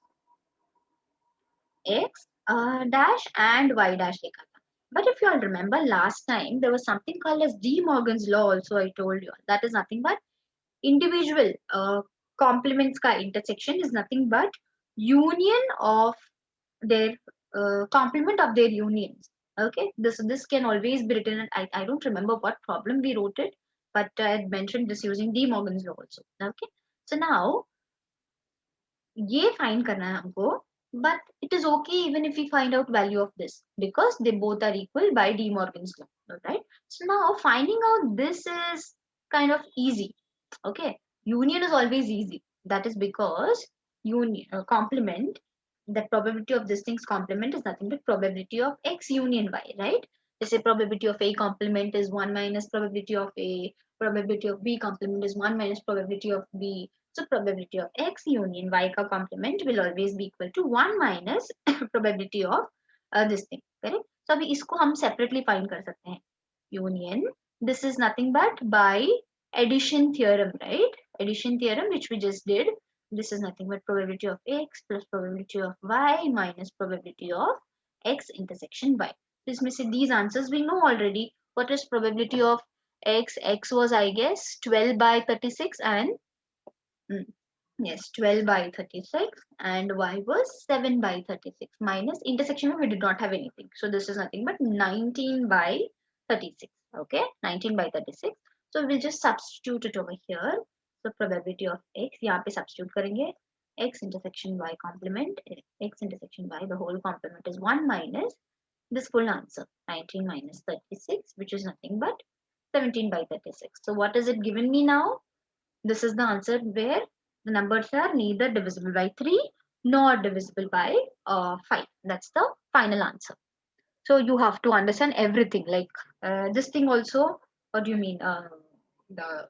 x dash and y dash लिखा था. But if you all remember last time, there was something called as De Morgan's law also. I told you that is nothing but individual complements ka intersection is nothing but union of their complement of their unions. Okay, this can always be written. I don't remember what problem we wrote it, but I had mentioned this using De Morgan's law also. Okay, so now ये find करना है हमको, but it is okay even if we find out value of this because they both are equal by De Morgan's law. Right? So now finding out this is kind of easy. Okay, union is always easy. That is because union complement, the probability of this thing's complement is nothing but probability of x union y, right? They say probability of A complement is 1 minus probability of A, probability of B complement is 1 minus probability of B. So probability of x union y का complement will always be equal to 1 minus probability of this thing, correct? So अभी इसको हम separately find कर सकते हैं. Union, this is nothing but by addition theorem, right? Addition theorem which we just did. This is nothing but probability of x plus probability of y minus probability of x intersection y. So इसमें से these answers we know already. What is probability of x? X was I guess 12 by 36 and yes, 12 by 36 and y was 7 by 36 minus intersection we did not have anything. So this is nothing but 19 by 36. Okay, 19 by 36. So we'll just substitute it over here. So probability of x, यहाँ पे substitute करेंगे. X intersection y complement, x intersection y, the whole complement is 1 minus this full answer, 19 minus 36, which is nothing but 17 by 36. So what is it given me now? This is the answer where the numbers are neither divisible by 3 nor divisible by 5. That's the final answer. So you have to understand everything. Like this thing also, what do you mean? The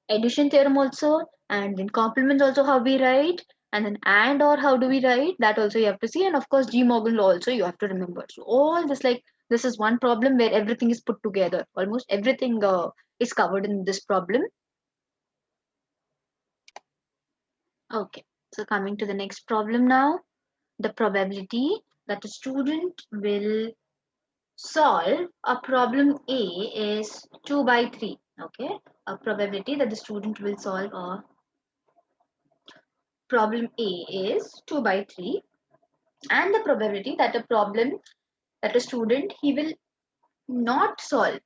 addition theorem also, and then complements also how we write, and then and or how do we write, that also you have to see. And of course, De Morgan law also you have to remember. So all this, like, this is one problem where everything is put together. Almost everything is covered in this problem. Okay, so coming to the next problem now, the probability that a student will solve a problem A is 2 by 3. Okay, a probability that the student will solve a problem A is 2 by 3, and the probability that a problem that a student he will not solve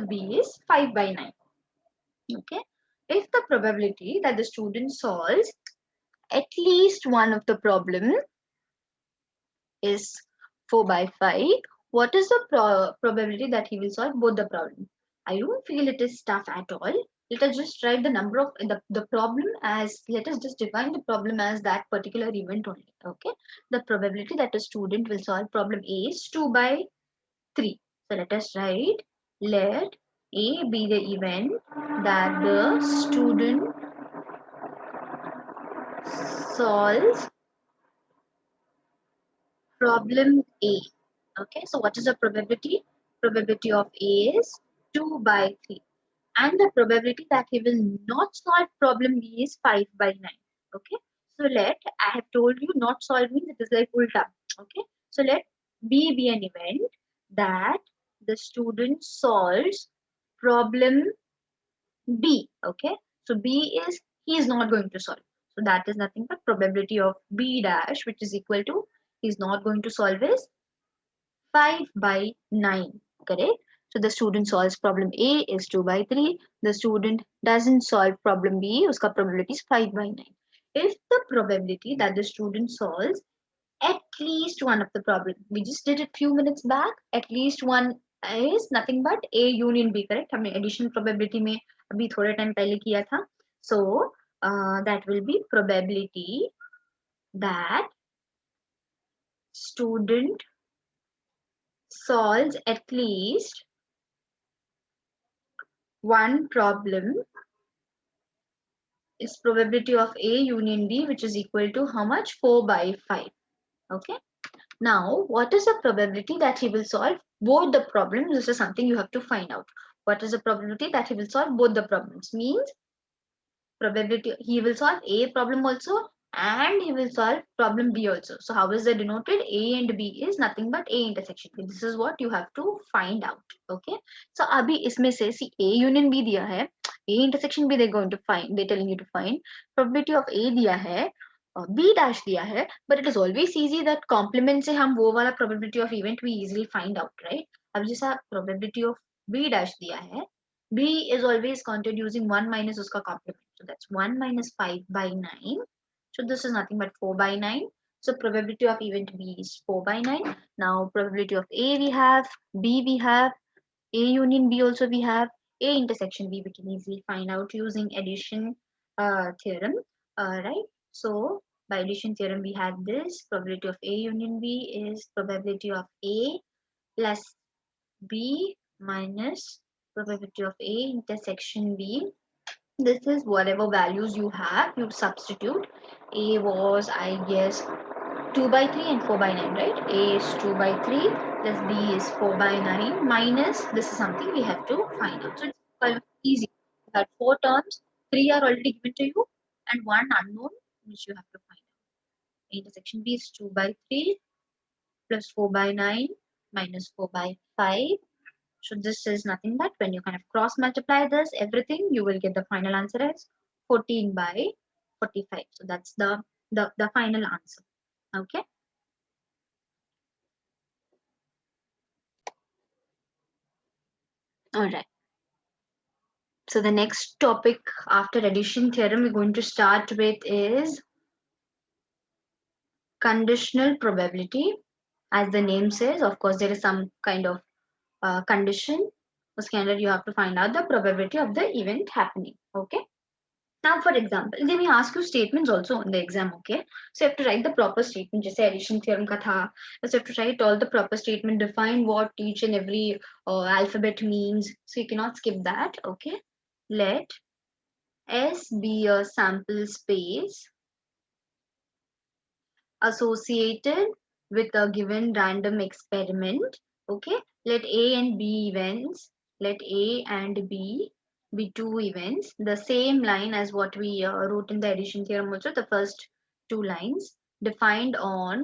B is 5 by 9. Okay, if the probability that the student solves at least one of the problem is 4 by 5, what is the probability that he will solve both the problems? I don't feel it is tough at all. let us just write the number of the problem as, let us just define the problem as that particular event only. Okay, the probability that a student will solve problem A is 2 by 3. So let us write, let A be the event that the student solves problem A. Okay, so what is the probability? Probability of A is 2 by 3. And the probability that he will not solve problem B is 5 by 9. Okay, so let, I have told you not solve means it is like ulta. Okay, so let B be an event that the student solves problem B. Okay, so B is he is not going to solve. So that is nothing but probability of B dash, which is equal to he is not going to solve is 5 by 9. Correct? So the student solves problem A is 2 by 3. The student doesn't solve problem B, uska probability is 5 by 9. If the probability that the student solves at least one of the problem, we just did it few minutes back, at least one is nothing but A union B, correct? हमने addition probability में अभी थोड़े time पहले किया था. So that will be probability that student solves at least one problem is probability of A union B, which is equal to how much? 4 by 5. Okay. Now, what is the probability that he will solve both the problems? This is something you have to find out. What is the probability that he will solve both the problems? Means probability he will solve A problem also and he will solve problem B also. So how is that denoted? A and B is nothing but A intersection B. This is what you have to find out. Okay. So abhi isme se see A union B diya hai, A intersection B they're going to find. They're telling you to find. Probability of A diya hai, B dash दिया है, but it is always easy that complement से हम वो वाला probability of event we easily find out, right? अब जैसा probability of B dash दिया है, B is always counted using 1 minus uska complement. So that's 1 minus 5 by 9. So this is nothing but 4 by 9. So probability of event B is 4 by 9. Now probability of A we have, B we have, A union B also we have, A intersection B we can easily find out using addition theorem, right? So by addition theorem we have this probability of A union B is probability of A plus B minus probability of A intersection B. This is whatever values you have, you substitute. A was, I guess, 2 by 3 and 4 by 9, right? A is 2 by 3 plus B is 4 by 9 minus, this is something we have to find out. So it's quite easy. You had 4 terms, 3 are already given to you and 1 unknown which you have to find out. Intersection B is 2 by 3 plus 4 by 9 minus 4 by 5. So this is nothing but when you kind of cross multiply this, everything, you will get the final answer as 14 by 45. So that's the final answer. Okay. All right. So the next topic after addition theorem we're going to start with is conditional probability. As the name says, of course, there is some kind of condition. Uske andar you have to find out the probability of the event happening. Okay. Now, for example, they may ask you statements also on the exam, okay? So you have to write the proper statement, just addition theorem ka tha. So you have to write all the proper statement, define what each and every alphabet means. So you cannot skip that, okay? Let S be a sample space associated with a given random experiment, okay? Let A and B events, let A and B be two events, the same line as what we wrote in the addition theorem also, the first two lines defined on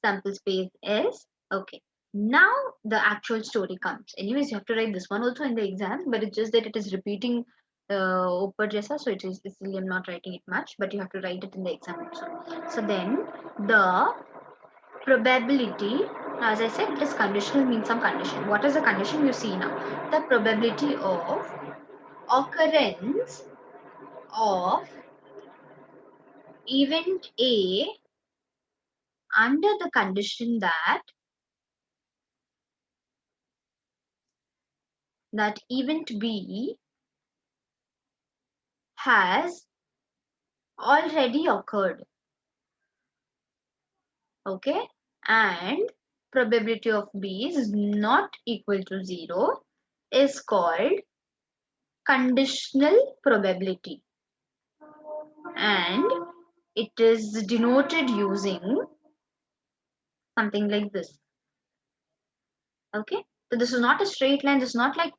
sample space S. Okay, now the actual story comes. Anyways, you have to write this one also in the exam, but it's just that it is repeating ऊपर जैसा, so it is इसलिए I'm not writing it much, but you have to write it in the exam also. So then the probability, as I said, it is conditional, means some condition. What is the condition? You see now the probability of occurrence of event A under the condition that event B has already occurred. Okay, and probability of B is not equal to 0 is called conditional probability, and it is denoted using something like this. Okay, so this is not a straight line. This is not like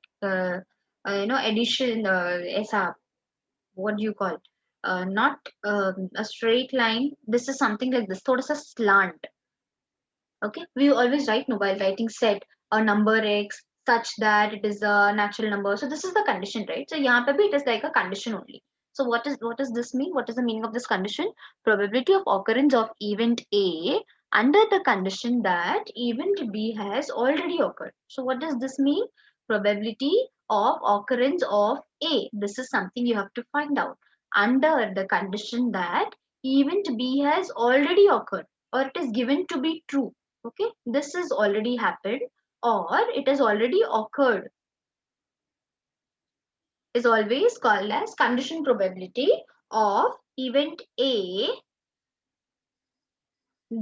addition. What do you call it? Not a straight line. This is something like this. Thoda sa slant. Okay, we always write no while writing set a number x such that it is a natural number. So this is the condition, right? So यहाँ पे भी it is like a condition only. So what does this mean? What is the meaning of this condition? Probability of occurrence of event A under the condition that event B has already occurred. So what does this mean? Probability of occurrence of A. This is something you have to find out under the condition that event B has already occurred or it is given to be true. Okay, this has already happened or it has already occurred is always called as condition probability of event A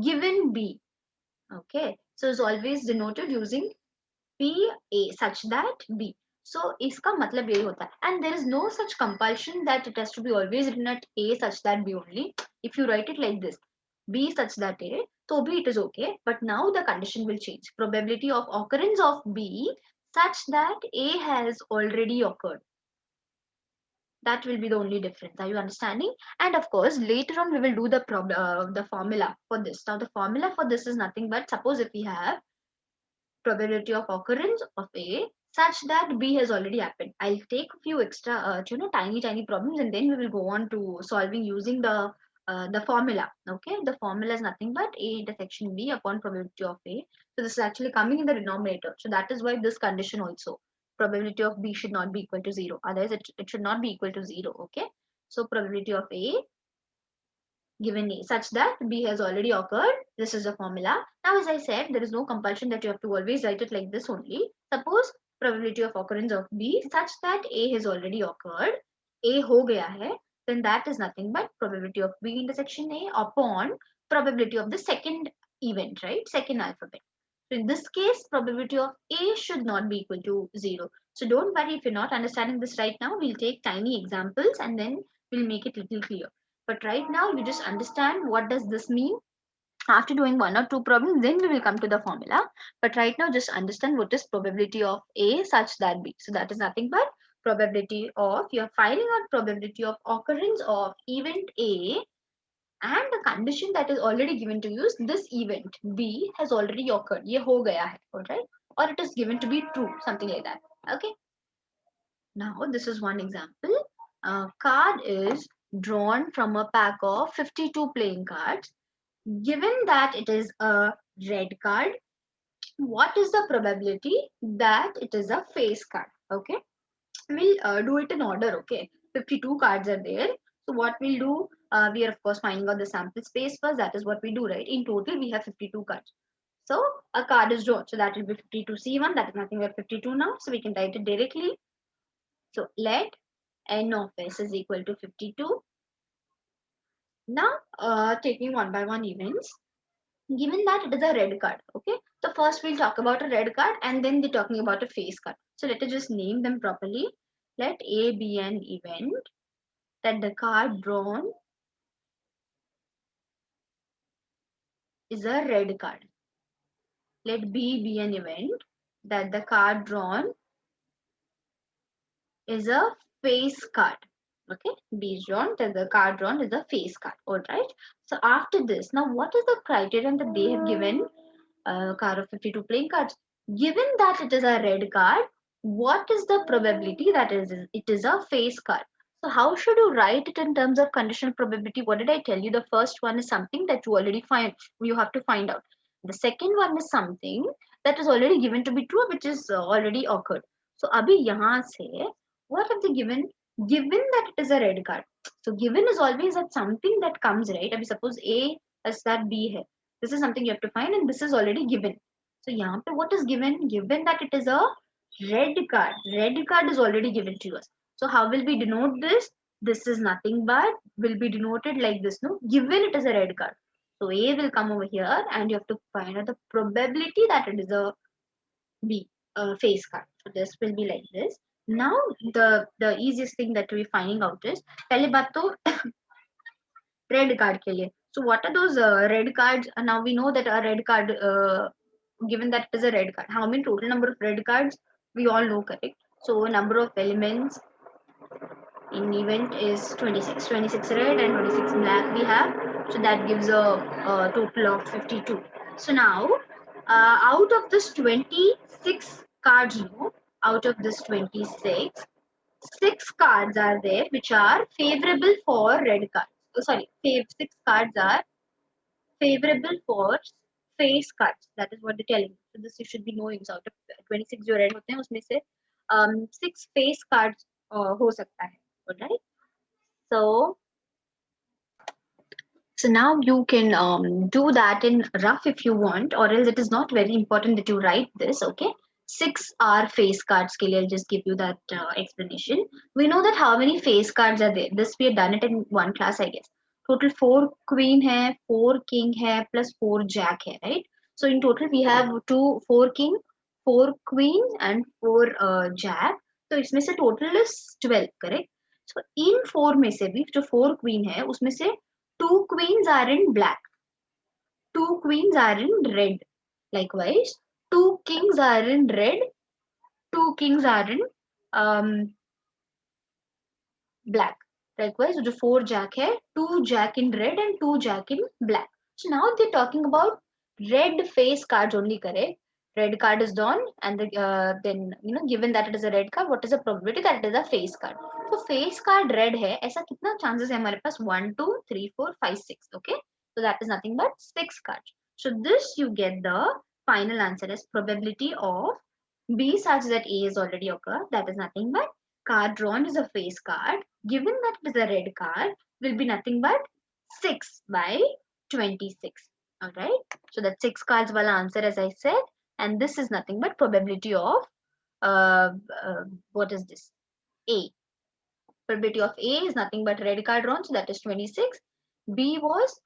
given B. Okay, so it's always denoted using P A such that B. So इसका मतलब यही होता है, and there is no such compulsion that it has to be always written at A such that B only. If you write it like this, B such that A, so B it is okay. But now the condition will change. Probability of occurrence of B such that A has already occurred. That will be the only difference. Are you understanding? And of course, later on we will do the formula for this. Now the formula for this is nothing but suppose if we have probability of occurrence of A such that B has already happened. I'll take a few extra, tiny problems, and then we will go on to solving using the formula. Okay, the formula is nothing but A intersection B upon probability of A. So this is actually coming in the denominator. So that is why this condition also probability of B should not be equal to 0. Otherwise, it should not be equal to 0. Okay, so probability of A given A such that B has already occurred. This is the formula. Now, as I said, there is no compulsion that you have to always write it like this only. Suppose probability of occurrence of B such that A has already occurred. A ho gaya hai, then that is nothing but probability of B intersection A upon probability of the second event, right? Second alphabet. So in this case, probability of A should not be equal to 0. So don't worry if you're not understanding this right now. We'll take tiny examples and then we'll make it little clear. But right now, you just understand what does this mean. After doing one or two problems, then we will come to the formula. But right now, just understand what is probability of A such that B. So that is nothing but probability of, you're finding out probability of occurrence of event A and the condition that is already given to you is this event B has already occurred. Ye ho gaya hai, alright? Or it is given to be true, something like that. Okay. Now, this is one example. A card is drawn from a pack of 52 playing cards. Given that it is a red card, what is the probability that it is a face card? Okay, we'll do it in order. Okay, 52 cards are there. So what we'll do, we are of course finding out the sample space first. That is what we do, right? In total, we have 52 cards. So a card is drawn. So that will be 52C1. That is nothing but 52 now. So we can write it directly. So let n of s is equal to 52. Now, taking one by one events, given that it is a red card, okay? So first we'll talk about a red card and then we're talking about a face card. So let us just name them properly. Let A be an event that the card drawn is a red card. Let B be an event that the card drawn is a face card. Okay, B is drawn, that the card drawn is a face card. All right. So after this, now what is the criterion that they have given? Card of 52 playing cards. Given that it is a red card, what is the probability that it is a face card? So how should you write it in terms of conditional probability? What did I tell you? The first one is something that you already you have to find out. The second one is something that is already given to be true, which is already occurred. So abhi yahan se, what have they given? Given that it is a red card. So given is always that something that comes, right? Abhi suppose A as that B hai. This is something you have to find and this is already given. So यहाँ पे what is given? Given that it is a red card. Red card is already given to us. So how will we denote this? this is nothing but will be denoted like this, no, given it is a red card. So A will come over here and you have to find out the probability that it is a B, face card. So this will be like this. Now the easiest thing that we're finding out is पहले बात तो red card के लिए. So what are those red cards? Now we know that a red card, given that it is a red card, how many total number of red cards we all know, correct? So number of elements in event is 26. 26 red and 26 black we have. So that gives a total of 52. So now out of this 26 cards, no, out of this 26, 6 cards are there which are favorable for red cards. Oh, sorry, 6 cards are favorable for face cards. That is what they're telling. So this you should be knowing. So out of 26 जो red होते हैं उसमें से 6 face cards हो सकता है. Alright. So now you can do that in rough if you want, or else it is not very important that you write this. Okay, 6 are face cards. Ke liye I'll just give you that explanation. We know that how many face cards are there. This we have done it in one class, I guess. Total 4 queen hai, 4 king hai, plus 4 jack hai, right? So in total we have 4 king, 4 queen, and 4 jack. So इसमें से total is 12, correct? So in 4 में से भी जो 4 queen है उसमें से 2 queens are in black, 2 queens are in red. Likewise, 2 kings are in red, 2 kings are in um, black. Likewise, the 4 jack hai, 2 jack in red and 2 jack in black. So now they're talking about red face cards only, correct? Red card is drawn, and then given that it is a red card, what is the probability that it is a face card? So face card red है, ऐसा कितना chances है हमारे पास? 1 2 3 4 5 6. Okay, so that is nothing but 6 cards. So this you get the final answer as probability of B such that A is already occurred. That is nothing but card drawn is a face card. Given that it is a red card, will be nothing but 6 by 26. Alright. So that 6 cards wala answer as I said. And this is nothing but probability of uh, what is this? A. Probability of A is nothing but red card drawn. So that is 26. B was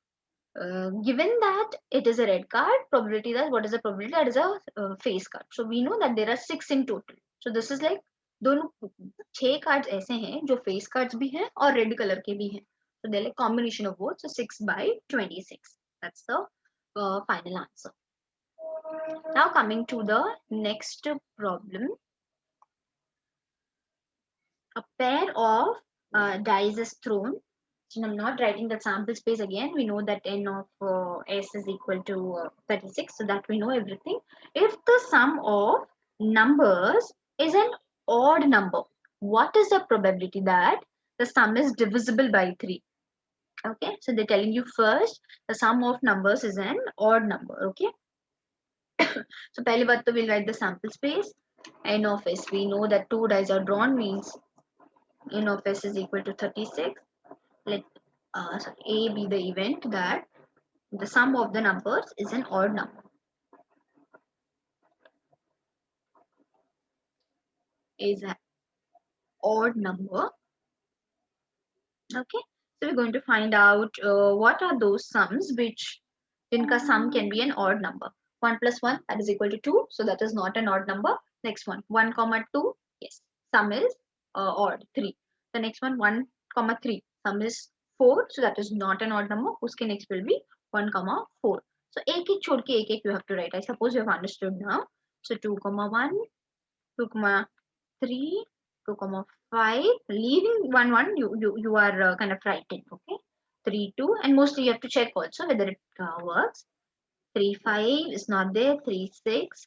given that it is a red card, probability that what is the probability that is a face card. So we know that there are 6 in total. So this is like दोनों 6 cards ऐसे हैं जो face cards भी हैं और red color के भी हैं. So they're like combination of both. So 6 by 26. That's the final answer. Now coming to the next problem. A pair of dice is thrown. So I'm not writing the sample space again. We know that n of s is equal to 36. So that we know everything. If the sum of numbers is an odd number, what is the probability that the sum is divisible by 3? Okay, so they're telling you first the sum of numbers is an odd number. Okay, so पहली बात तो we'll write the sample space. N of s, we know that 2 dice are drawn, means n of s is equal to 36. Let A be the event that the sum of the numbers is an odd number. Is an odd number. Okay. So we're going to find out what are those sums which inka sum can be an odd number. 1 plus 1, that is equal to 2. So that is not an odd number. Next one, 1 comma 2. Yes. Sum is odd, 3. The next one, 1 comma 3. Sum is 4. So that is not an odd number. Uske next will be 1 comma 4. So ek chhod ke ek you have to write. I suppose you have understood now. So 2 comma 1, 2 comma 3, 2 comma 5, leaving 1 1, you are kind of writing. Okay, 3 2, and mostly you have to check also whether it works. 3 5 is not there. 3 6,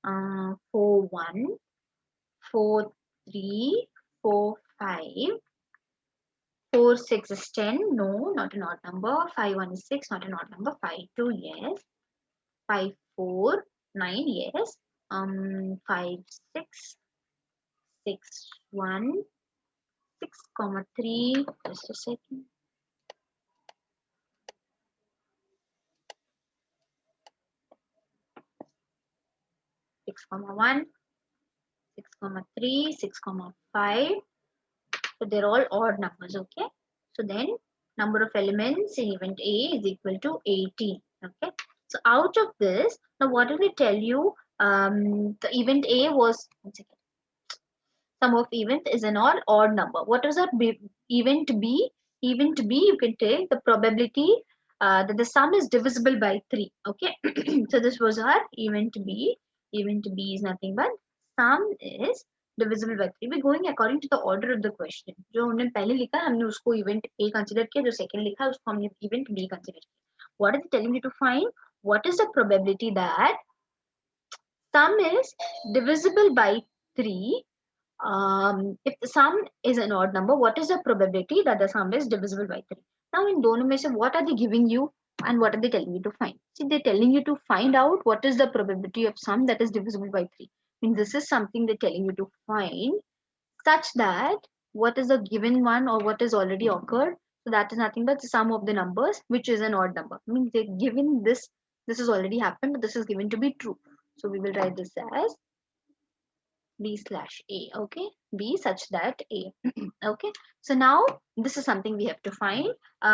4 1, 4 3, 4 5, 4 6 is 10. No, not an odd number. 5 1 is 6, not an odd number. 5 2, yes. 5 4 9, yes. 5 6 6 1, 6 comma 3, just a second. 6 comma 1, 6 comma 3, 6 comma 5, So they're all odd numbers. Okay. So then number of elements in event A is equal to 18. Okay. So out of this, now what did we tell you? The event A was, one second, sum of event is an odd number. What is that event B? Event B, you can take the probability that the sum is divisible by 3. Okay. So this was our event B. Event B is nothing but sum is divisible by 3. We're going according to the order of the question. जो हमने पहले लिखा हमने उसको event A consider किया, जो second लिखा उसको हमने event B consider किया. What is it telling you to find? What is the probability that sum is divisible by 3? If the sum is an odd number, what is the probability that the sum is divisible by 3? Now, in दोनों में से what are they giving you and what are they telling you to find? See, they're telling you to find out what is the probability of sum that is divisible by 3. I mean, this is something they're telling you to find such that what is the given one or what is already occurred. So that is nothing but the sum of the numbers, which is an odd number. I mean, they're given this has already happened, but this is given to be true. So we will write this as B slash A. Okay, B such that A. Okay, so now this is something we have to find.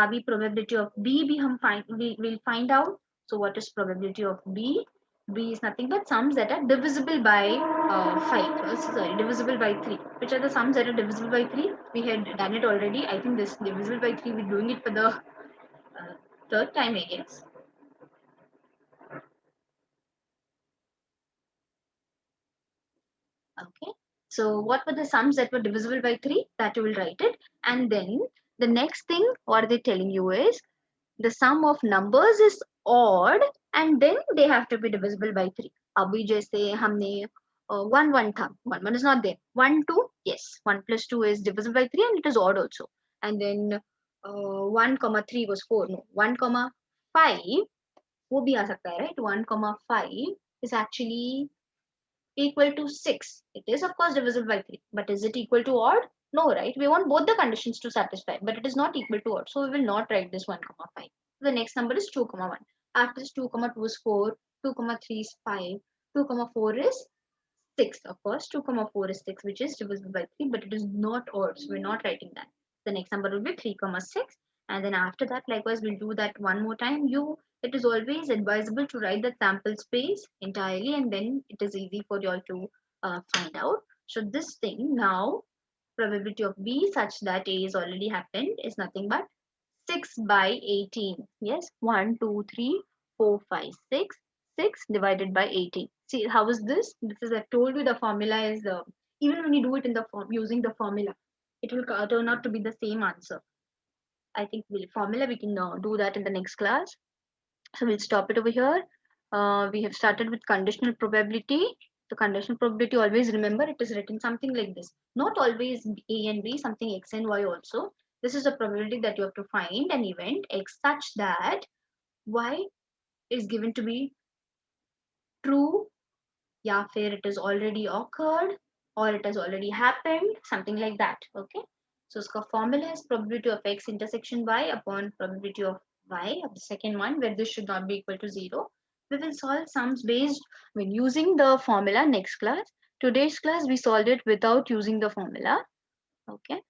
B probability of B we will find out. So what is probability of B? B is nothing but sums that are divisible by 5. Sorry, divisible by 3. Which are the sums that are divisible by 3? We had done it already. I think this divisible by 3, we're doing it for the third time, I guess. Okay. So what were the sums that were divisible by 3? That you will write it. And then the next thing what they telling you is the sum of numbers is odd and then they have to be divisible by 3. अभी जैसे हमने 1 1 था. 1 1 is not there. 1 2, yes. 1 plus 2 is divisible by 3 and it is odd also. And then 1 comma 3 was 4. No. 1 comma 5 वो भी आ सकता है, right? 1 comma 5 is actually equal to 6. It is of course divisible by 3. But is it equal to odd? No, right? We want both the conditions to satisfy, but it is not equal to odd. So we will not write this 1 comma 5. The next number is 2 comma 1. After this 2 comma 2 is 4, 2 comma 3 is 5, 2 comma 4 is 6. Of course, 2 comma 4 is 6, which is divisible by 3, but it is not odd. So we're not writing that. The next number will be 3 comma 6. And then after that, likewise, we'll do that one more time. It is always advisable to write the sample space entirely, and then it is easy for you all to find out. So this thing now, probability of B such that A is already happened is nothing but 6 by 18. Yes, 1, 2, 3, 4, 5, 6. 6 divided by 18. See, how is this? This is, I've told you the formula is the, even when you do it in the form, using the formula, it will turn out to be the same answer. I think formula, we can do that in the next class. So we'll stop it over here. We have started with conditional probability. The conditional probability, always remember, it is written something like this. Not always A and B, something X and Y also. This is a probability that you have to find an event X such that Y is given to be true, या फिर it is already occurred, or it has already happened, something like that. Okay. So its formula is probability of X intersection Y upon probability of Y of the second one, where this should not be equal to 0. We will solve sums based when using the formula next class. Today's class we solved it without using the formula. Okay.